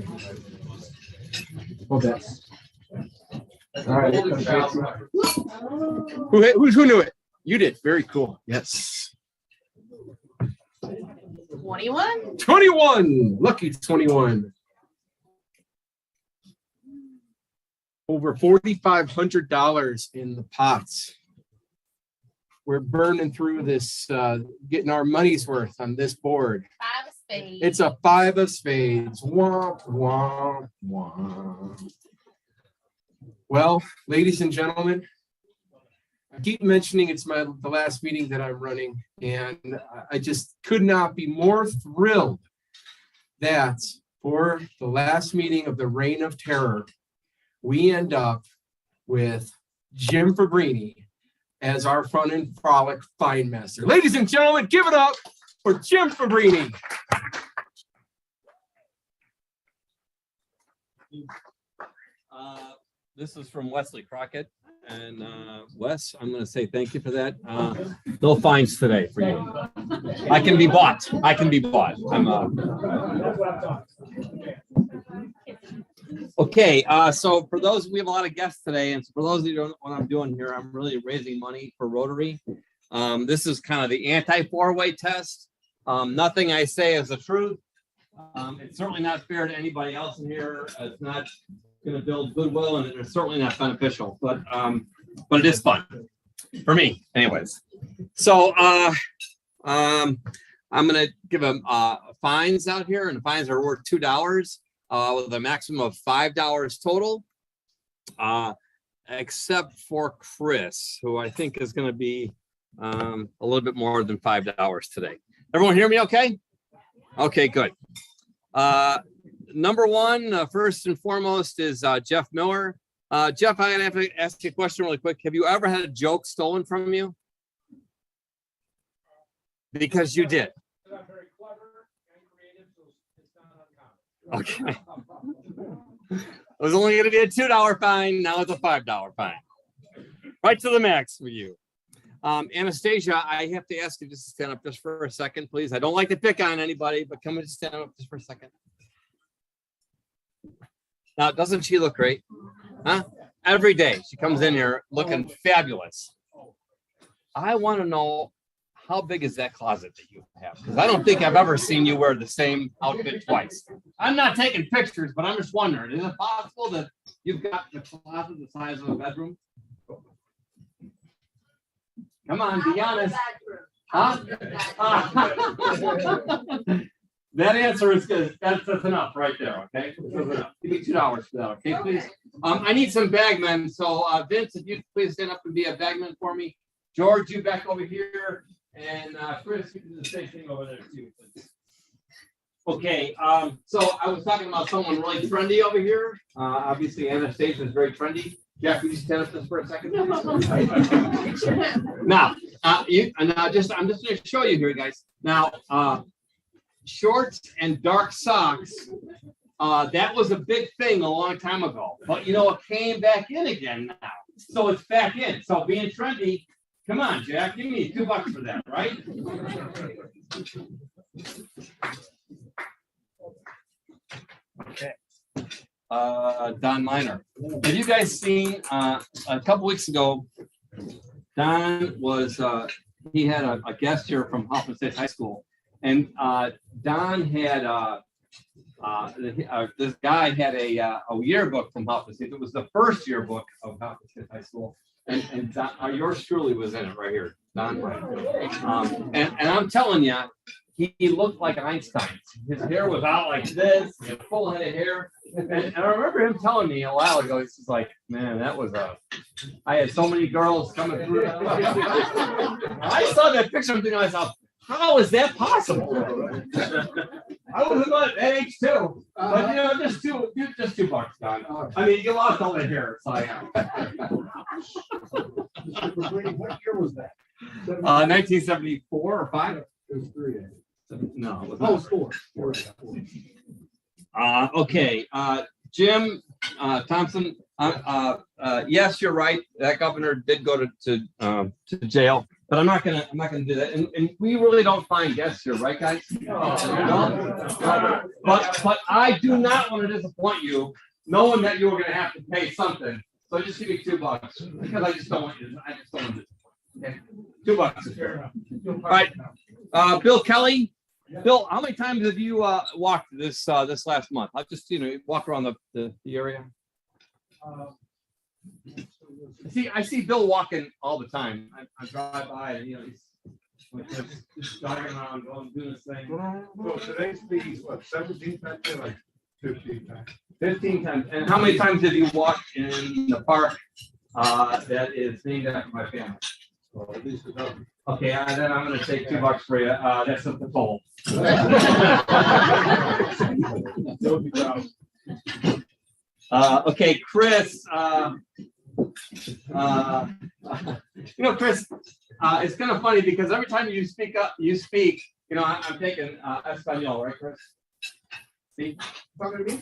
S2: Hold that. All right. Who knew it? You did. Very cool. Yes.
S9: 21.
S2: 21. Lucky 21. Over $4,500 in the pots. We're burning through this, getting our money's worth on this board.
S9: 5 of spades.
S2: It's a 5 of spades. Womp, womp, womp. Well, ladies and gentlemen, I keep mentioning it's the last meeting that I'm running, and I just could not be more thrilled that for the last meeting of the Reign of Terror, we end up with Jim Fabrini as our fun and frolic fine master. Ladies and gentlemen, give it up for Jim Fabrini.
S16: This is from Wesley Crockett. And Wes, I'm going to say thank you for that. No fines today for you. I can be bought. I can be bought. Okay, so for those, we have a lot of guests today, and so for those of you who don't know what I'm doing here, I'm really raising money for Rotary. This is kind of the anti-four-way test. Nothing I say is the truth. It's certainly not fair to anybody else in here. It's not going to build goodwill, and it's certainly not beneficial. But it is fun for me, anyways. So I'm going to give them fines out here, and the fines are worth $2 with a maximum of $5 total, except for Chris, who I think is going to be a little bit more than $5 today. Everyone hear me okay? Okay, good. Number one, first and foremost, is Jeff Miller. Jeff, I have to ask you a question really quick. Have you ever had a joke stolen from you? Because you did. Okay. It was only going to be a $2 fine. Now it's a $5 fine. Right to the max for you. Anastasia, I have to ask you just to stand up just for a second, please. I don't like to pick on anybody, but come and just stand up just for a second. Now, doesn't she look great? Huh? Every day she comes in here looking fabulous. I want to know, how big is that closet that you have? Because I don't think I've ever seen you wear the same outfit twice. I'm not taking pictures, but I'm just wondering, is it possible that you've got the closet the size of a bedroom? Come on, be honest. Huh? That answer is good. That's enough right there, okay? Enough. Give me $2 for that, okay, please? I need some bagmen, so Vince, if you please stand up and be a bagman for me. George, you back over here. And Chris, you can do the same thing over there too, please. Okay, so I was talking about someone really trendy over here. Obviously, Anastasia is very trendy. Jack, would you stand up just for a second, please? Now, I'm just going to show you here, guys. Now, shorts and dark socks. That was a big thing a long time ago, but you know, it came back in again now. So it's back in. So being trendy. Come on, Jack, give me $2 for that, right? Okay. Don Miner. Have you guys seen a couple weeks ago? Don was he had a guest here from Hoffman State High School, and Don had this guy had a yearbook from Hoffman State. It was the first yearbook of Hoffman State High School. And Don, yours truly was in it right here, Don. And I'm telling you, he looked like Einstein. His hair was out like this, he had full head of hair. And I remember him telling me a while ago, he's just like, man, that was I had so many girls coming through. I saw that picture and thinking to myself, how is that possible? I was about that age too, but you know, just $2, Don. I mean, you lost all the hair. It's like,
S5: What year was that?
S16: 1974 or 5?
S5: It was 3.
S16: No, it was
S5: Oh,
S16: not.
S5: 4.
S16: Okay, Jim Thompson. Yes, you're right. That governor did go to jail. But I'm not gonna do that. And we really don't find guests here, right, guys? No. But I do not want to disappoint you, knowing that you were gonna have to pay something. So just give me $2 because I just don't want you. I just don't want to. Okay, $2 is fair enough. All right, Bill Kelly. Bill, how many times have you walked this last month? I'll just walk around the area. I see Bill walking all the time. I drive by and he's just driving around, doing this thing.
S6: So today's meeting, what, 17 times or like 15 times?
S16: 15 times. And how many times have you walked in the park that is named after my family?
S6: Well, at least a dozen.
S16: Okay, then I'm going to take $2 for you. That's at the toll. Okay, Chris. Chris, it's kind of funny because every time you speak, I'm taking Espanol, right, Chris? See?
S5: Talking to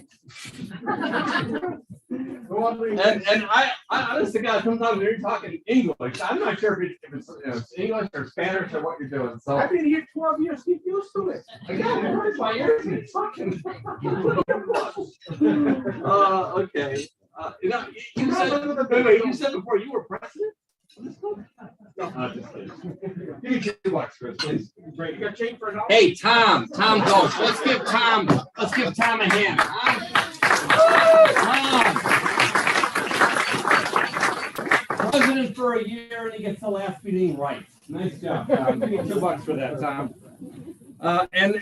S5: me?
S16: And I honest to God, sometimes when you're talking English, I'm not sure if it's English or Spanish or what you're doing. So
S6: I've been here 12 years, keep used to it.
S16: again, it hurts my ears and it's fucking. Okay. You know, you said, wait, you said before you were president? No, just kidding. Give me $2, Chris, please.
S6: Great, you got change for an hour?
S16: Hey, Tom goes. Let's give Tom a hand. Tom. President for a year and he gets the last meeting right. Nice job, Tom. Give me $2 for that, Tom. And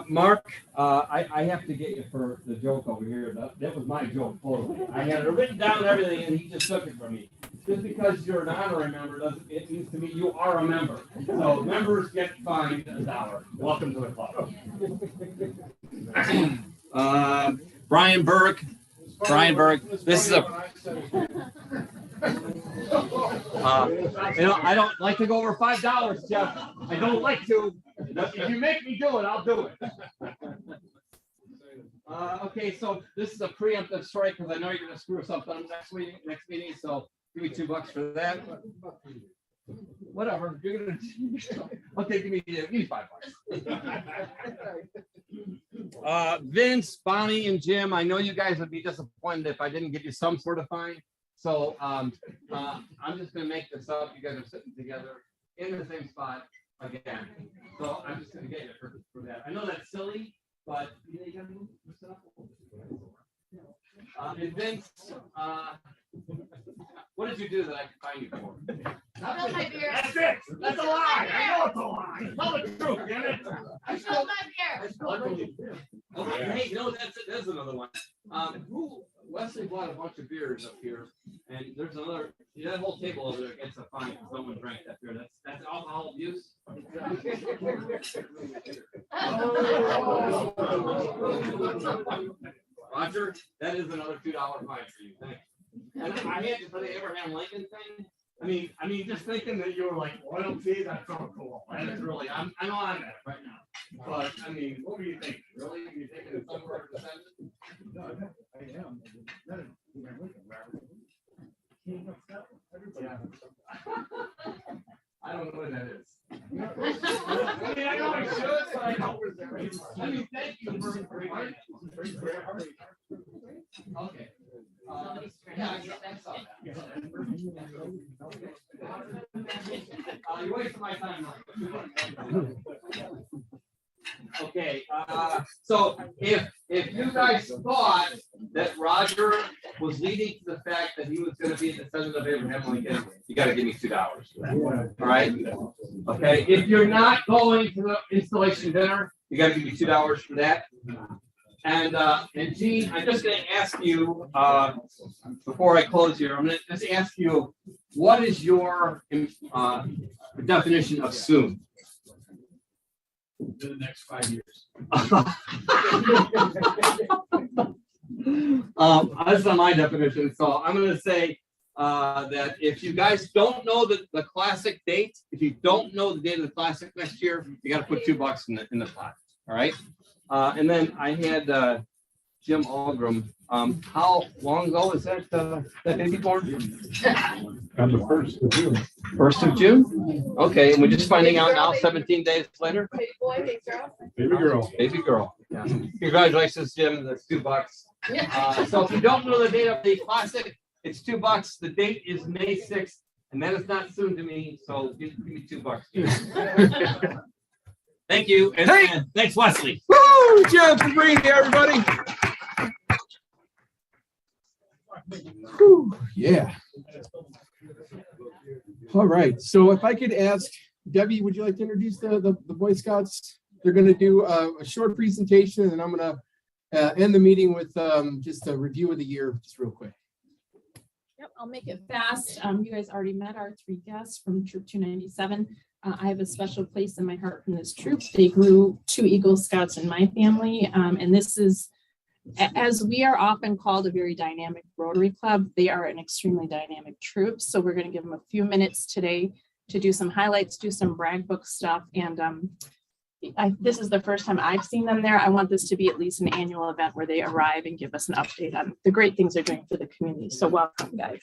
S16: Mark, I have to get you for the joke over here. That was my joke, totally. I had it written down and everything, and he just took it from me. Just because you're an honorary member doesn't, it means to me you are a member. So members get fined $1. Welcome to the club. Brian Burke, this is a. You know, I don't like to go over $5, Jeff. I don't like to. If you make me do it, I'll do it. Okay, so this is a preemptive strike because I know you're going to screw something up next meeting. So give me $2 for that. Whatever. You're gonna. Okay, give me $5. Vince, Bonnie, and Jim. I know you guys would be disappointed if I didn't give you some sort of fine. So I'm just going to make this up. You guys are sitting together in the same spot again. So I'm just going to get you for that. I know that's silly, but you got to move this up. And Vince, what did you do that I could find you for?
S4: Stole my beer.
S16: That's it. That's a lie. I know it's a lie. Tell the truth, damn it.
S4: I stole my beer.
S16: Okay, hey, no, that's another one. Wesley bought a bunch of beers up here, and there's another. That whole table over there gets a fine because someone drank that beer. That's alcohol abuse. Roger, that is another $2 fine for you. Thank you. And I had you for the Abraham Lincoln thing. I mean, just thinking that you were like loyalty, that's so cool. That is really, I'm on that right now. But I mean, what were you thinking? Really? Were you thinking of some sort of descendant?
S6: No, I am.
S16: Yeah. I don't know what that is. I mean, I know I should, but I don't. I mean, thank you for bringing it. Okay. Yeah, I saw that. You're wasting my time. Okay, so if you guys thought that Roger was leading to the fact that he was going to be a descendant of Abraham Lincoln, you got to give me $2 for that. All right. Okay. If you're not going to the installation dinner, you got to give me $2 for that. And Gene, I'm just going to ask you before I close here. I'm going to just ask you, what is your definition of soon?
S6: In the next 5 years.
S16: That's not my definition. So I'm going to say that if you guys don't know the classic date, if you don't know the date of the classic next year, you got to put $2 in the pot. All right. And then I had Jim Algram. How long ago was that baby born?
S6: On the 1st of June.
S16: 1st of June? Okay, and we're just finding out now, 17 days later?
S4: Baby boy, baby girl.
S6: Baby girl.
S16: Baby girl. Yeah. Congratulations, Jim. That's $2. So if you don't know the date of the classic, it's $2. The date is May 6th, and that is not soon to me. So give me $2. Thank you. And,
S10: Hey!
S16: and thanks, Wesley.
S10: Woo! Jim, for bringing here, everybody. Whew, yeah. All right. So if I could ask Debbie, would you like to introduce the Boy Scouts? They're going to do a short presentation, and I'm going to end the meeting with just a review of the year, just real quick.
S17: Yep, I'll make it fast. You guys already met our 3 guests from Troop 297. I have a special place in my heart from this troop. They grew 2 Eagle Scouts in my family, and this is, as we are often called a very dynamic Rotary Club, they are an extremely dynamic troop. So we're going to give them a few minutes today to do some highlights, do some brag book stuff, and this is the first time I've seen them there. I want this to be at least an annual event where they arrive and give us an update on the great things they're doing for the community. So welcome, guys.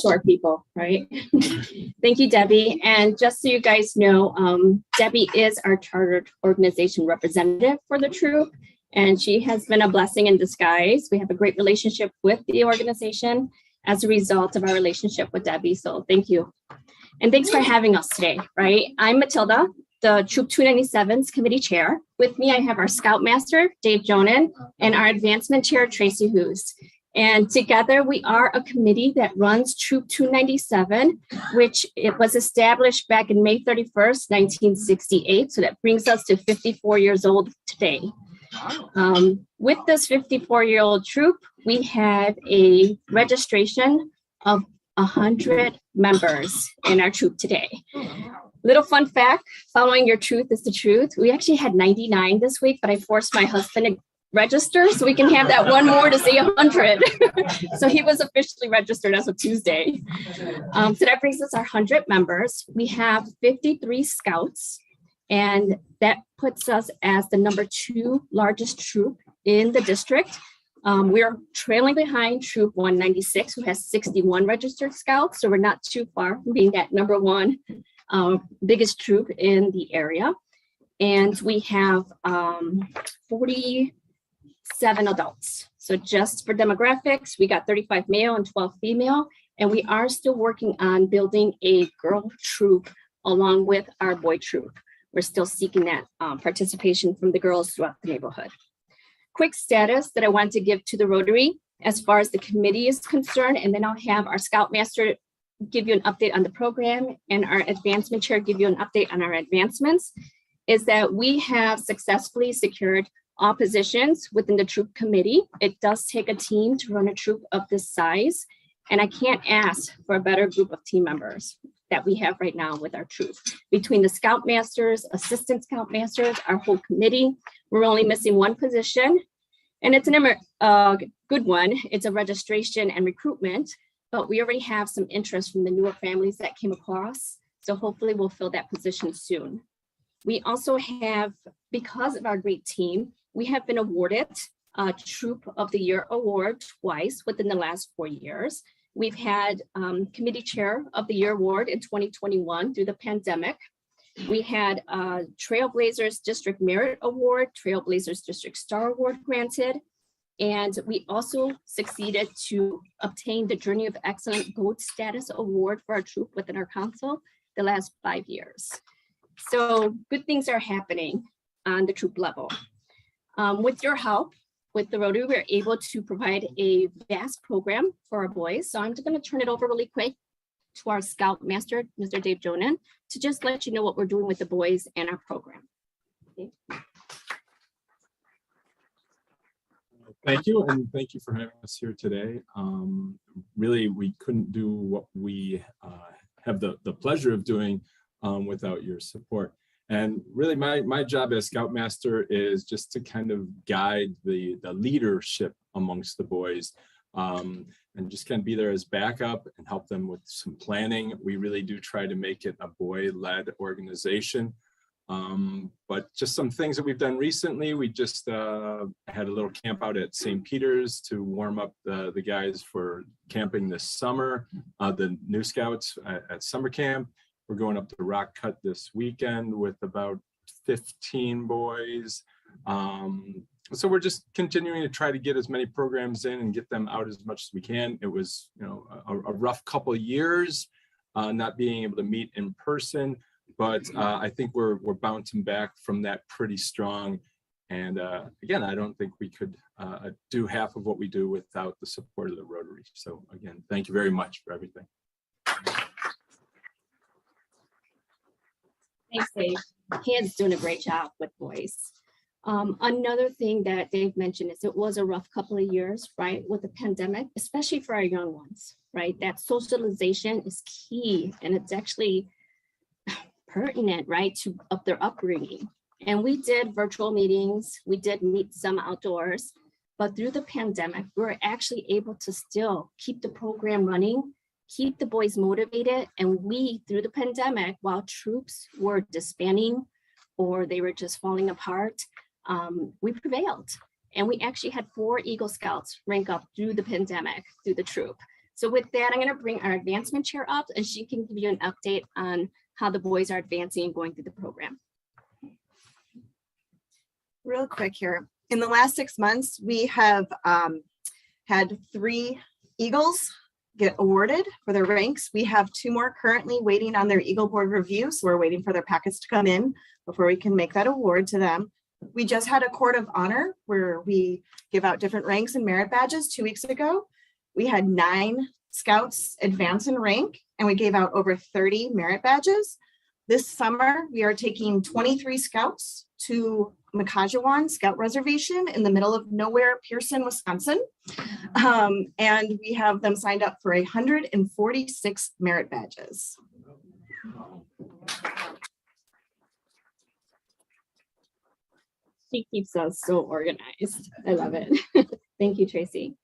S9: Short people, right? Thank you, Debbie. And just so you guys know, Debbie is our chartered organization representative for the troop, and she has been a blessing in disguise. We have a great relationship with the organization as a result of our relationship with Debbie. So thank you. And thanks for having us today, right? I'm Matilda, the Troop 297's committee chair. With me, I have our Scoutmaster, Dave Jonan, and our advancement chair, Tracy Hoos. And together we are a committee that runs Troop 297, which it was established back in May 31st, 1968. So that brings us to 54 years old today. With this 54-year-old troop, we have a registration of 100 members in our troop today. Little fun fact, following your truth is the truth. We actually had 99 this week, but I forced my husband to register so we can have that one more to say 100. So he was officially registered as of Tuesday. So that brings us our 100 members. We have 53 scouts, and that puts us as the #2 largest troop in the district. We are trailing behind Troop 196, who has 61 registered scouts. So we're not too far from being that #1 biggest troop in the area. And we have 47 adults. So just for demographics, we got 35 male and 12 female. And we are still working on building a girl troop along with our boy troop. We're still seeking that participation from the girls throughout the neighborhood. Quick status that I want to give to the Rotary as far as the committee is concerned, and then I'll have our Scoutmaster give you an update on the program and our advancement chair give you an update on our advancements, is that we have successfully secured all positions within the troop committee. It does take a team to run a troop of this size, and I can't ask for a better group of team members that we have right now with our troop. Between the Scoutmasters, assistant Scoutmasters, our whole committee, we're only missing one position, and it's a good one. It's a registration and recruitment, but we already have some interest from the newer families that came across, so hopefully we'll fill that position soon. We also have, because of our great team, we have been awarded a Troop of the Year award twice within the last 4 years. We've had Committee Chair of the Year award in 2021 through the pandemic. We had Trailblazers District Merit Award, Trailblazers District Star Award granted, and we also succeeded to obtain the Journey of Excellent Gold Status Award for our troop within our council the last 5 years. So good things are happening on the troop level. With your help, with the Rotary, we're able to provide a vast program for our boys. So I'm just going to turn it over really quick to our Scoutmaster, Mr. Dave Jonan, to just let you know what we're doing with the boys and our program. Okay.
S18: Thank you, and thank you for having us here today. Really, we couldn't do what we have the pleasure of doing without your support. And really, my job as Scoutmaster is just to kind of guide the leadership amongst the boys, and just kind of be there as backup and help them with some planning. We really do try to make it a boy-led organization. But just some things that we've done recently, we just had a little camp out at St. Peter's to warm up the guys for camping this summer, the new scouts at summer camp. We're going up to Rock Cut this weekend with about 15 boys. So we're just continuing to try to get as many programs in and get them out as much as we can. It was, a rough couple of years not being able to meet in person, but I think we're bouncing back from that pretty strong. And again, I don't think we could do half of what we do without the support of the Rotary. So again, thank you very much for everything.
S9: Thanks, Dave. He doing a great job with boys. Another thing that Dave mentioned is it was a rough couple of years, right, with the pandemic, especially for our young ones, right? That socialization is key, and it's actually pertinent, right, to their upbringing. And we did virtual meetings, we did meet some outdoors, but through the pandemic, we were actually able to still keep the program running keep the boys motivated. And we, through the pandemic, while troops were disbanding or they were just falling apart, we prevailed. And we actually had 4 Eagle Scouts rank up through the pandemic, through the troop. So with that, I'm going to bring our advancement chair up and she can give you an update on how the boys are advancing and going through the program.
S19: Real quick here. In the last 6 months, we have had 3 Eagles get awarded for their ranks. We have 2 more currently waiting on their Eagle Board review. So we're waiting for their packets to come in before we can make that award to them. We just had a court of honor where we give out different ranks and merit badges 2 weeks ago. We had 9 scouts advance in rank and we gave out over 30 merit badges. This summer, we are taking 23 scouts to Makajawan Scout Reservation in the middle of nowhere, Pearson, Wisconsin. And we have them signed up for 146 merit badges.
S9: She keeps us so organized. I love it. Thank you, Tracy.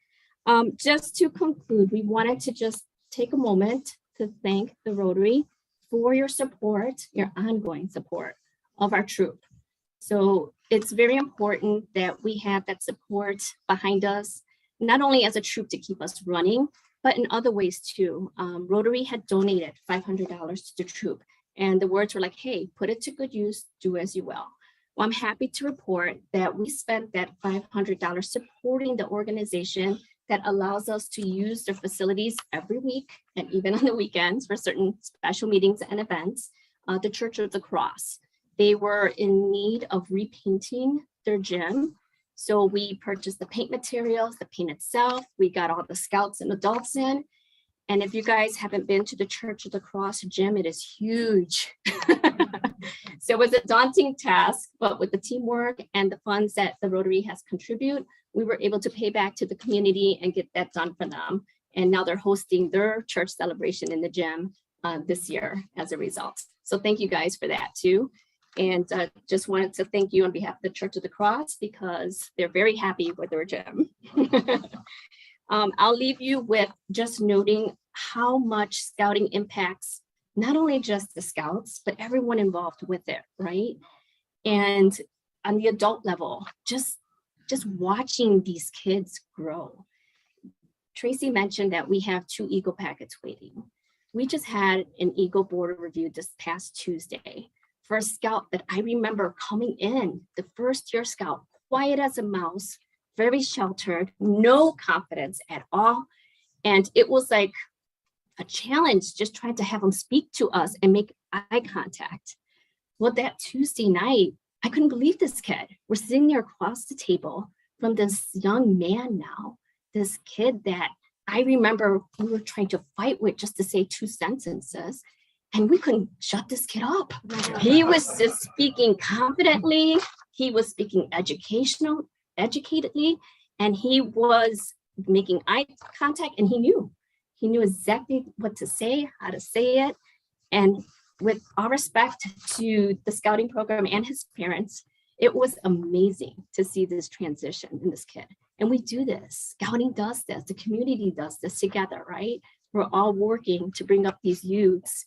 S9: Just to conclude, we wanted to just take a moment to thank the Rotary for your support, your ongoing support of our troop. So it's very important that we have that support behind us, not only as a troop to keep us running, but in other ways too. Rotary had donated $500 to the troop and the words were like, hey, put it to good use, do as you will. Well, I'm happy to report that we spent that $500 supporting the organization that allows us to use their facilities every week and even on the weekends for certain special meetings and events, the Church of the Cross. They were in need of repainting their gym. So we purchased the paint materials, the paint itself. We got all the scouts and adults in. And if you guys haven't been to the Church of the Cross gym, it is huge. So it was a daunting task, but with the teamwork and the funds that the Rotary has contributed, we were able to pay back to the community and get that done for them. And now they're hosting their church celebration in the gym this year as a result. So thank you guys for that too. And just wanted to thank you on behalf of the Church of the Cross because they're very happy with their gym. I'll leave you with just noting how much scouting impacts not only just the scouts, but everyone involved with it, right? And on the adult level, just watching these kids grow. Tracy mentioned that we have 2 Eagle packets waiting. We just had an Eagle Board review this past Tuesday for a scout that I remember coming in, the first year scout, quiet as a mouse, very sheltered, no confidence at all. And it was like a challenge just trying to have him speak to us and make eye contact. Well, that Tuesday night, I couldn't believe this kid. We're sitting there across the table from this young man now, this kid that I remember we were trying to fight with just to say 2 sentences. And we couldn't shut this kid up. He was just speaking confidently. He was speaking educatedly, and he was making eye contact, and he knew exactly what to say, how to say it. And with all respect to the scouting program and his parents, it was amazing to see this transition in this kid. And we do this, scouting does this, the community does this together, right? We're all working to bring up these youths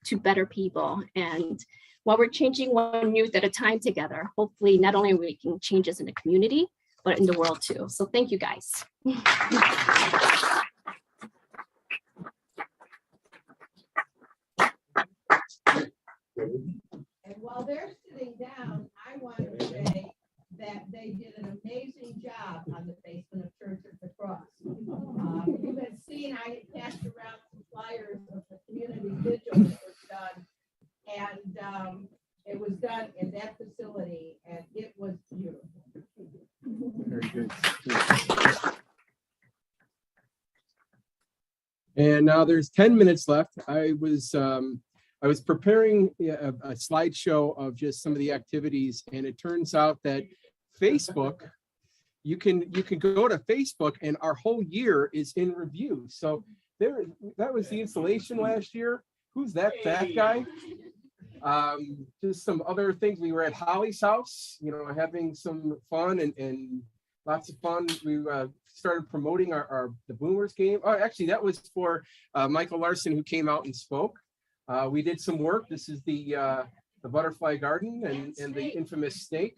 S9: to better people. And while we're changing one youth at a time together, hopefully not only are we making changes in the community, but in the world too. So thank you guys.
S20: And while they're sitting down, I want to say that they did an amazing job on the basement of Church of the Cross. You had seen, I had passed around some flyers of the community vigil that was done. And it was done in that facility and it was beautiful.
S2: Very good. And now there's 10 minutes left. I was preparing a slideshow of just some of the activities, and it turns out that Facebook, you can go to Facebook, and our whole year is in review. So that was the installation last year. Who's that fat guy? Just some other things. We were at Holly's house, having some fun and lots of fun. We started promoting the Boomers game. Oh, actually, that was for Michael Larson, who came out and spoke. We did some work. This is the butterfly garden and the infamous snake.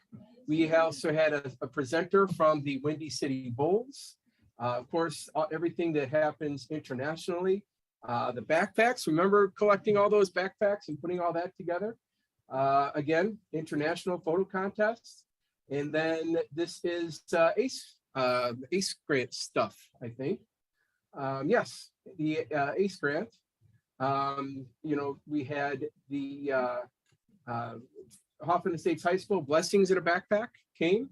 S2: We also had a presenter from the Windy City Bulls. Of course, everything that happens internationally. The backpacks, remember collecting all those backpacks and putting all that together? Again, international photo contests. And then this is ACE grant stuff, I think. Yes, the ACE grant. We had the Hoffman Estates High School Blessings in a Backpack came.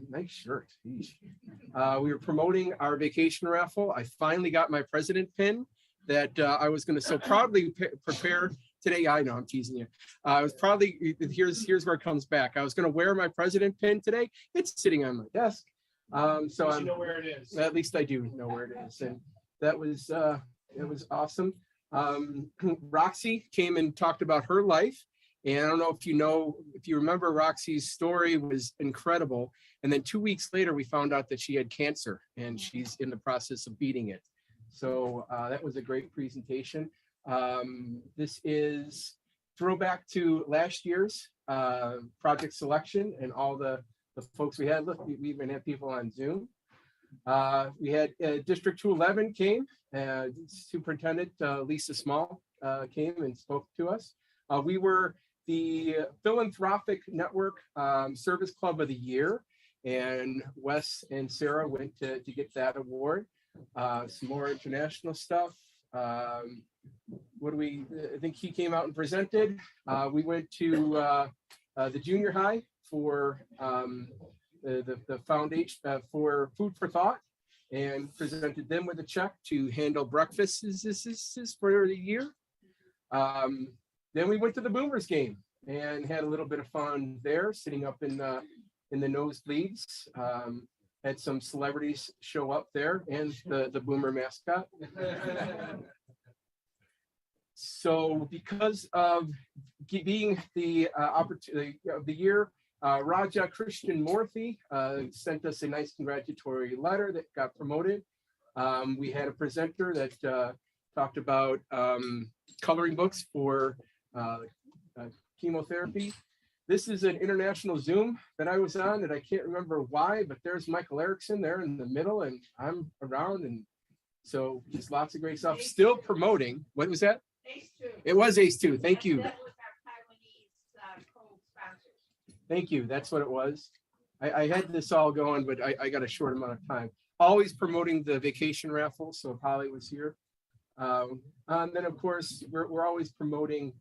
S2: Nice shirt. We were promoting our vacation raffle. I finally got my president pin that I was going to so proudly prepare today. I know I'm teasing you. I was probably, here's where it comes back. I was going to wear my president pin today. It's sitting on my desk. So I know where it is. At least I do know where it is. And that was, it was awesome. Roxy came and talked about her life. And I don't know if you remember, Roxy's story was incredible. And then 2 weeks later, we found out that she had cancer and she's in the process of beating it. So that was a great presentation. This is throwback to last year's project selection and all the folks we had. Look, we even had people on Zoom. We had District 211 came, Superintendent Lisa Small came and spoke to us. We were the Philanthropic Network Service Club of the Year, and Wes and Sarah went to get that award. Some more international stuff. I think he came out and presented. We went to the junior high for the foundation for Food for Thought and presented them with a check to handle breakfasts for the year. Then we went to the Boomers game and had a little bit of fun there, sitting up in the nosebleeds. Had some celebrities show up there and the Boomer mascot. So because of being the opportunity of the year, Raja Christian Morthy sent us a nice congratulatory letter that got promoted. We had a presenter that talked about coloring books for chemotherapy. This is an international Zoom that I was on, and I can't remember why, but there's Michael Erickson there in the middle, and I'm around, and so just lots of great stuff. Still promoting. What was that? ACE2. It was ACE2. Thank you. That was our Taiwanese co-sponsors. Thank you. That's what it was. I had this all going, but I got a short amount of time. Always promoting the vacation raffle, so Polly was here. And then, of course, we're always promoting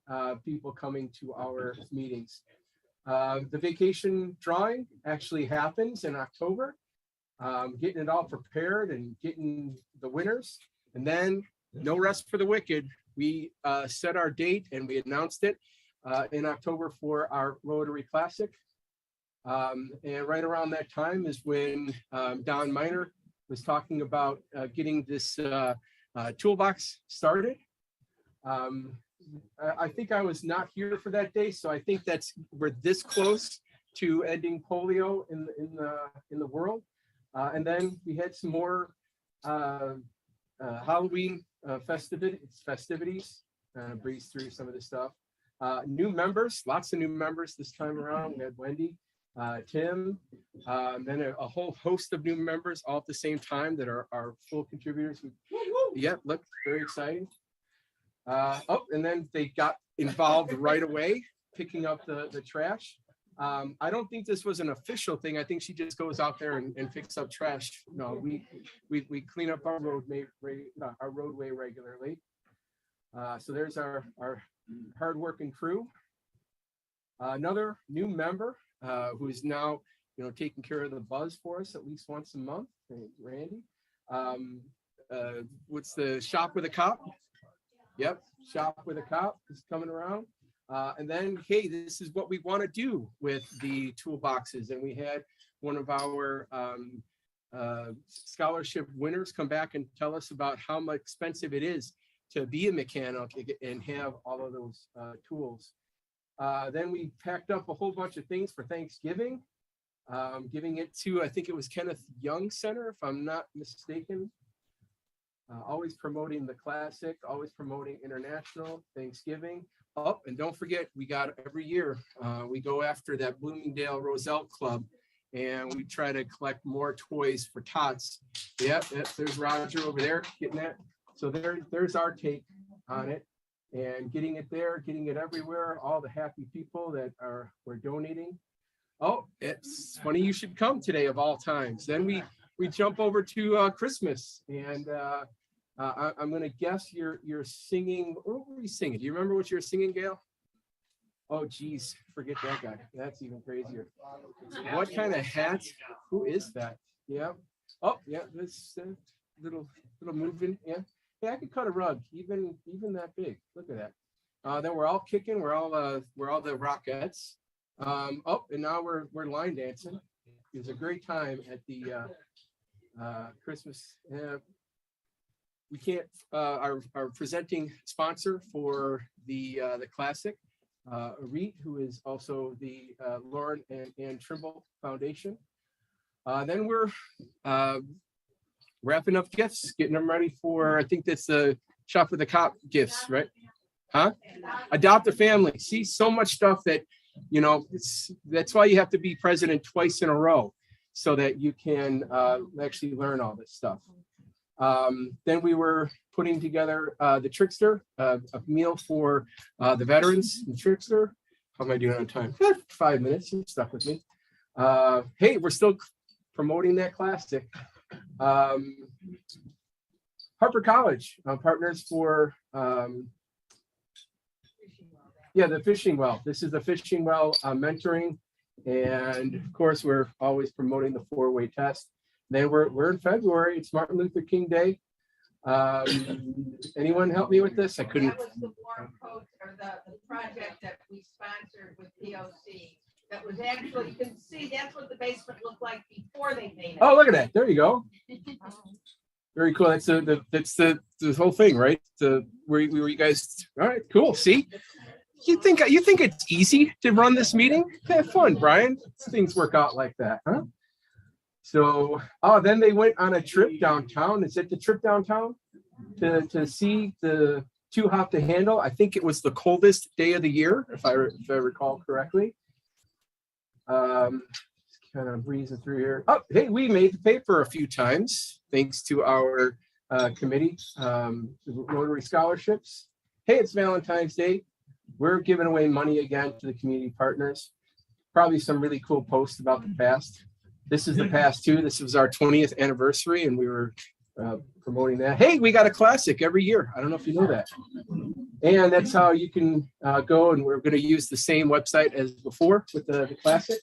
S2: people coming to our meetings. The vacation drawing actually happens in October, getting it all prepared and getting the winners. And then no rest for the wicked. We set our date and we announced it in October for our Rotary Classic. And right around that time is when Don Miner was talking about getting this toolbox started. I think I was not here for that day, so I think we're this close to ending polio in the world. And then we had some more Halloween festivities. Breeze through some of the stuff. New members, lots of new members this time around. We had Wendy, Tim, then a whole host of new members all at the same time that are full contributors. Yeah, look, very exciting. And then they got involved right away, picking up the trash. I don't think this was an official thing. I think she just goes out there and picks up trash. No, we clean up our roadway regularly. So there's our hardworking crew. Another new member who is now taking care of the buzz for us at least once a month. Randy. What's the shop with a cop? Yep, shop with a cop is coming around. And then, hey, this is what we want to do with the toolboxes. And we had one of our scholarship winners come back and tell us about how much expensive it is to be a mechanic and have all of those tools. Then we packed up a whole bunch of things for Thanksgiving. Giving it to, I think it was Kenneth Young Center, if I'm not mistaken. Always promoting the classic, always promoting international, Thanksgiving. Oh, and don't forget, we got every year, we go after that Bloomingdale Roselle Club and we try to collect more toys for tots. Yep, there's Roger over there getting that. So there's our take on it and getting it there, getting it everywhere, all the happy people that we're donating. Oh, it's funny you should come today of all times. Then we jump over to Christmas and I'm going to guess you're singing. What were you singing? Do you remember what you were singing, Gail? Oh, geez, forget that guy. That's even crazier. What kind of hat? Who is that? Yeah. Oh, yeah. This little moving. Yeah. Yeah, I could cut a rug, even that big. Look at that. Then we're all kicking. We're all the Rockettes. Oh, and now we're line dancing. It was a great time at the Christmas. We can't, our presenting sponsor for the classic, Reed, who is also the Lauren and Trimble Foundation. Then we're wrapping up gifts, getting them ready for, I think that's the Shop with the Cop gifts, right? Huh? Adopt a family. See, so much stuff that, you know, that's why you have to be president twice in a row so that you can actually learn all this stuff. Then we were putting together the Trickster, a meal for the veterans. The Trickster, how am I doing on time? 5 minutes, you're stuck with me. Hey, we're still promoting that classic. Harper College, partners for, the fishing well. This is the fishing well mentoring. And of course, we're always promoting the 4-way test. Then we're in February. It's Martin Luther King Day. Anyone help me with this? I couldn't.
S20: That was the warm coat or the project that we sponsored with POC. That was actually, you can see that's what the basement looked like before they painted.
S2: Oh, look at that. There you go. Very cool. That's the whole thing, right? Where you guys, all right, cool. See? You think it's easy to run this meeting? Have fun, Brian. Things work out like that, huh? So, then they went on a trip downtown. Is it the trip downtown to see the Too Hot to Handle? I think it was the coldest day of the year, if I recall correctly. Kind of breezing through here. Oh, hey, we made the paper a few times thanks to our committee, Rotary scholarships. Hey, it's Valentine's Day. We're giving away money again to the community partners. Probably some really cool posts about the past. This is the past too. This was our 20th anniversary and we were promoting that. Hey, we got a classic every year. I don't know if you know that. And that's how you can go, and we're going to use the same website as before with the classic.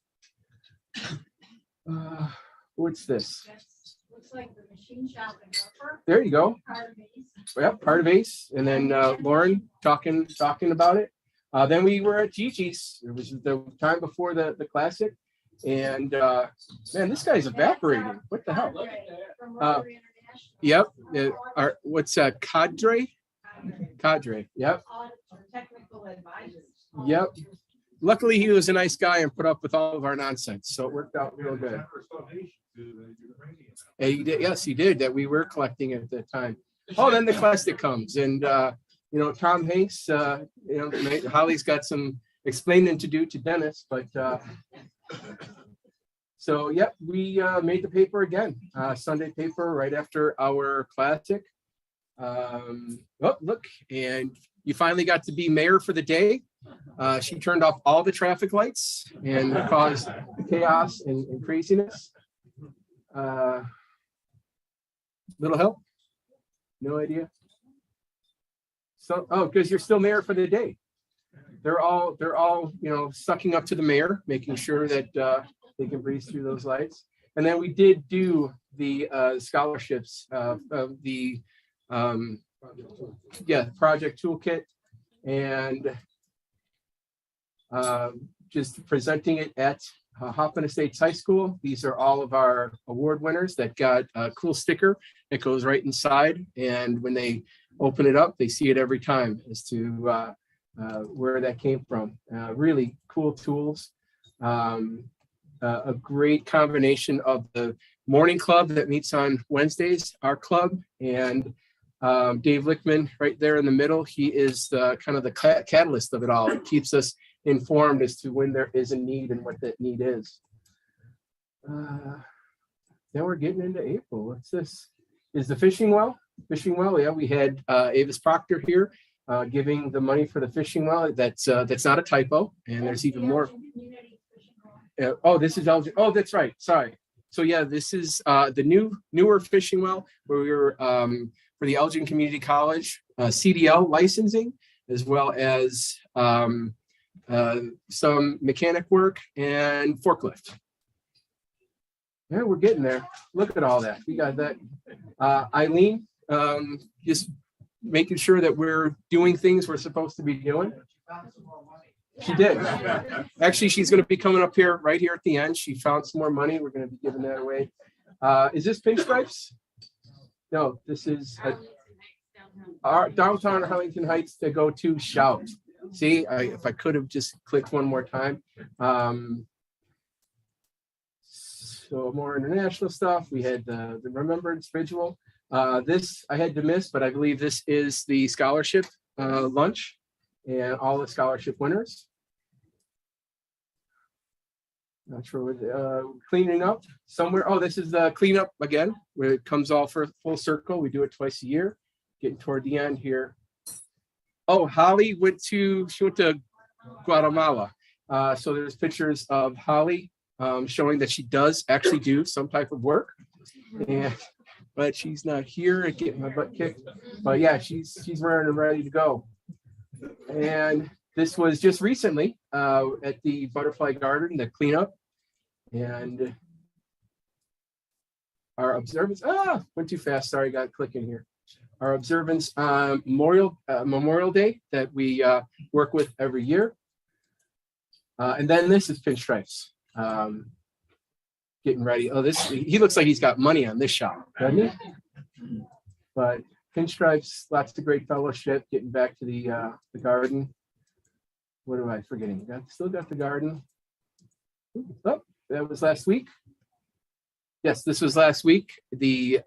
S2: What's this?
S8: Looks like the machine shop in Harper.
S2: There you go.
S8: Part of Ace.
S2: Yep, part of Ace. And then Lauren talking about it. Then we were at Gigi's. It was the time before the classic. And man, this guy's evaporating. What the hell? Yep. What's Cadre? Cadre. Yep.
S20: Technical advisors.
S2: Yep. Luckily, he was a nice guy and put up with all of our nonsense, so it worked out real good. And he did, yes, he did. That we were collecting at the time. Oh, then the classic comes, and Tom Hanks. Holly's got some explaining to do to Dennis, but. So, yep, we made the paper again, Sunday paper right after our classic. Oh, look, and you finally got to be mayor for the day. She turned off all the traffic lights and caused chaos and craziness. Little help? No idea. So, because you're still mayor for the day. They're all, sucking up to the mayor, making sure that they can breeze through those lights. And then we did do the scholarships of the project toolkit and just presenting it at Hoffman Estates High School. These are all of our award winners that got a cool sticker that goes right inside. And when they open it up, they see it every time as to where that came from. Really cool tools. a great combination of the morning club that meets on Wednesdays, our club, and Dave Lichtman right there in the middle. He is the kind of the catalyst of it all. It keeps us informed as to when there is a need and what that need is. Now we're getting into April. What's this? Is the fishing well? Fishing well, yeah. We had Avis Proctor here giving the money for the fishing well. That's not a typo, and there's even more. Oh, this is Elgin. Oh, that's right. Sorry. So yeah, this is the newer fishing well where we were for the Elgin Community College CDL licensing, as well as some mechanic work and forklift. Yeah, we're getting there. Look at all that. We got that. Eileen, just making sure that we're doing things we're supposed to be doing. She did. Actually, she's going to be coming up here right here at the end. She found some more money. We're going to be giving that away. Is this Pinstripes? No, this is our downtown Arlington Heights to go to shout. See, if I could have just clicked one more time. So more international stuff. We had the Remembrance Visual. This I had to miss, but I believe this is the scholarship lunch and all the scholarship winners. Not sure what cleaning up somewhere. Oh, this is the cleanup again, where it comes all for full circle. We do it twice a year. Getting toward the end here. Oh, Holly went to Guatemala. So there's pictures of Holly showing that she does actually do some type of work, but she's not here and getting my butt kicked. But yeah, she's ready and ready to go. And this was just recently at the Butterfly Garden, the cleanup, and our observance. Went too fast. Sorry, got clicking here. Our observance Memorial Day that we work with every year. And then this is Pinstripes. Getting ready. Oh, he looks like he's got money on this shot, doesn't he? But Pinstripes, lots of great fellowship. Getting back to the garden. What am I forgetting? Still got the garden. Oh, that was last week. Yes, this was last week. The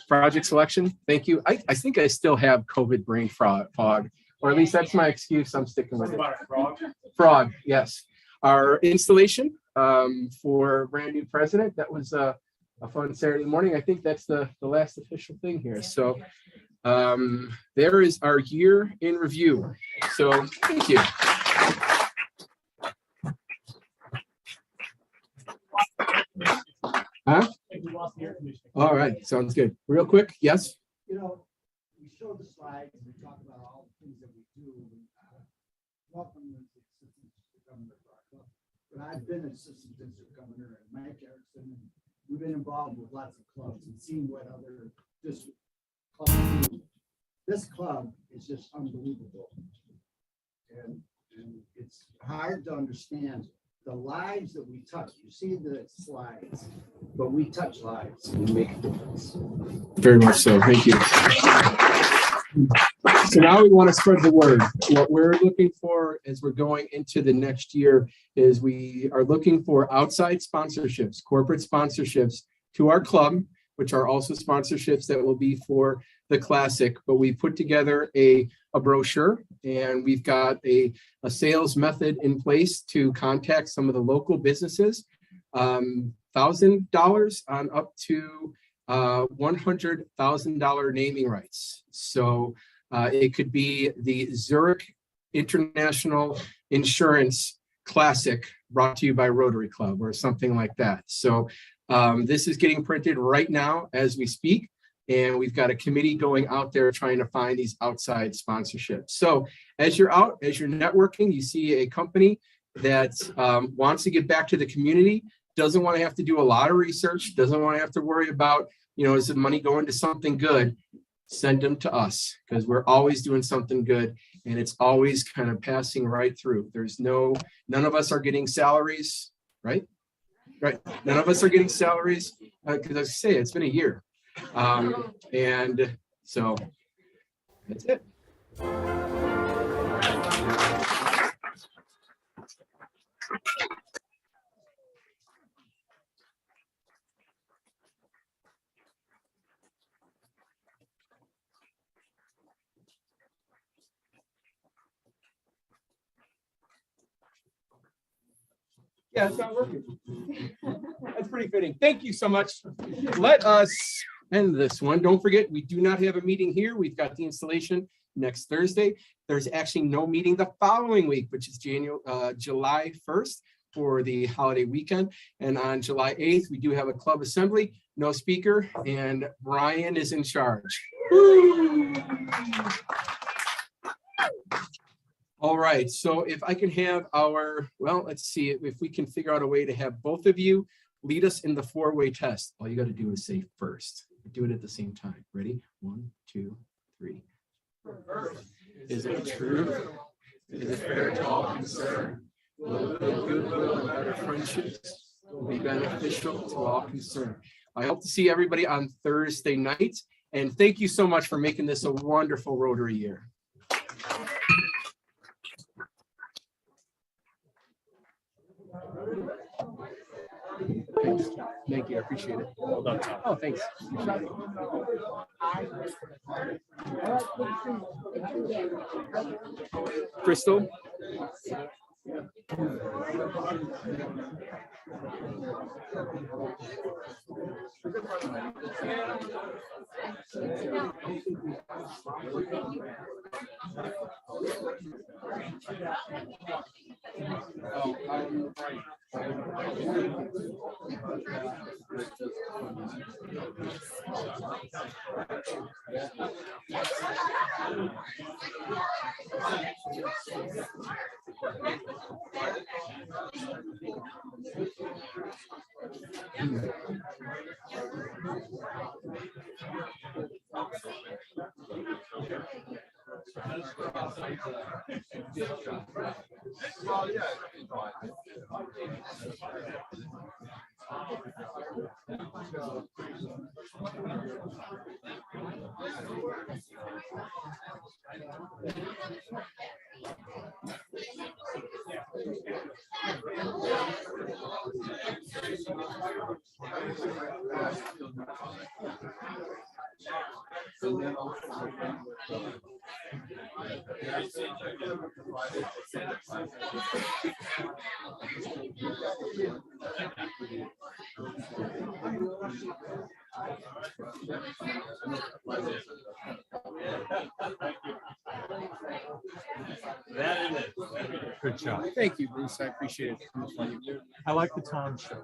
S2: project selection. Thank you. I think I still have COVID brain fog, or at least that's my excuse. I'm sticking with it. Frog, yes. Our installation for brand new president. That was a fun Saturday morning. I think that's the last official thing here. So there is our year in review. So thank you. Huh? All right, sounds good. Real quick, yes.
S3: You know, we showed the slides and we talked about all the things that we do. Welcome as assistant governor for our club. But I've been assistant district governor and Mike Erickson. We've been involved with lots of clubs and seen what other district clubs do. This club is just unbelievable. And it's hard to understand the lives that we touch. You see the slides, but we touch lives. We make a difference.
S2: Very much so. Thank you. So now we want to spread the word. What we're looking for as we're going into the next year is we are looking for outside sponsorships, corporate sponsorships to our club, which are also sponsorships that will be for the classic. But we put together a brochure, and we've got a sales method in place to contact some of the local businesses. $1,000 on up to $100,000 naming rights. So it could be the Zurich International Insurance Classic brought to you by Rotary Club or something like that. So this is getting printed right now as we speak. And we've got a committee going out there trying to find these outside sponsorships. So as you're out, as you're networking, you see a company that wants to get back to the community, doesn't want to have to do a lot of research, doesn't want to have to worry about, is the money going to something good? Send them to us, because we're always doing something good, and it's always kind of passing right through. None of us are getting salaries, right? Right. None of us are getting salaries, because I say it's been a year. And so that's it. Yeah, it's not working. That's pretty fitting. Thank you so much. Let us end this one. Don't forget, we do not have a meeting here. We've got the installation next Thursday. There's actually no meeting the following week, which is July 1st for the holiday weekend. And on July 8th, we do have a club assembly, no speaker, and Brian is in charge. Woo! All right, so if I can have let's see if we can figure out a way to have both of you lead us in the four-way test. All you got to do is say first. Do it at the same time. Ready? 1, 2, 3. Is it true? Is it fair to all concerned? Will goodwill and better friendships be beneficial to all concerned? I hope to see everybody on Thursday night. And thank you so much for making this a wonderful Rotary year. Thanks. Thank you. I appreciate it. Well done, Tom. Oh, thanks. Crystal.
S13: Good job.
S2: Thank you, Bruce. I appreciate it.
S13: I like the Tom show.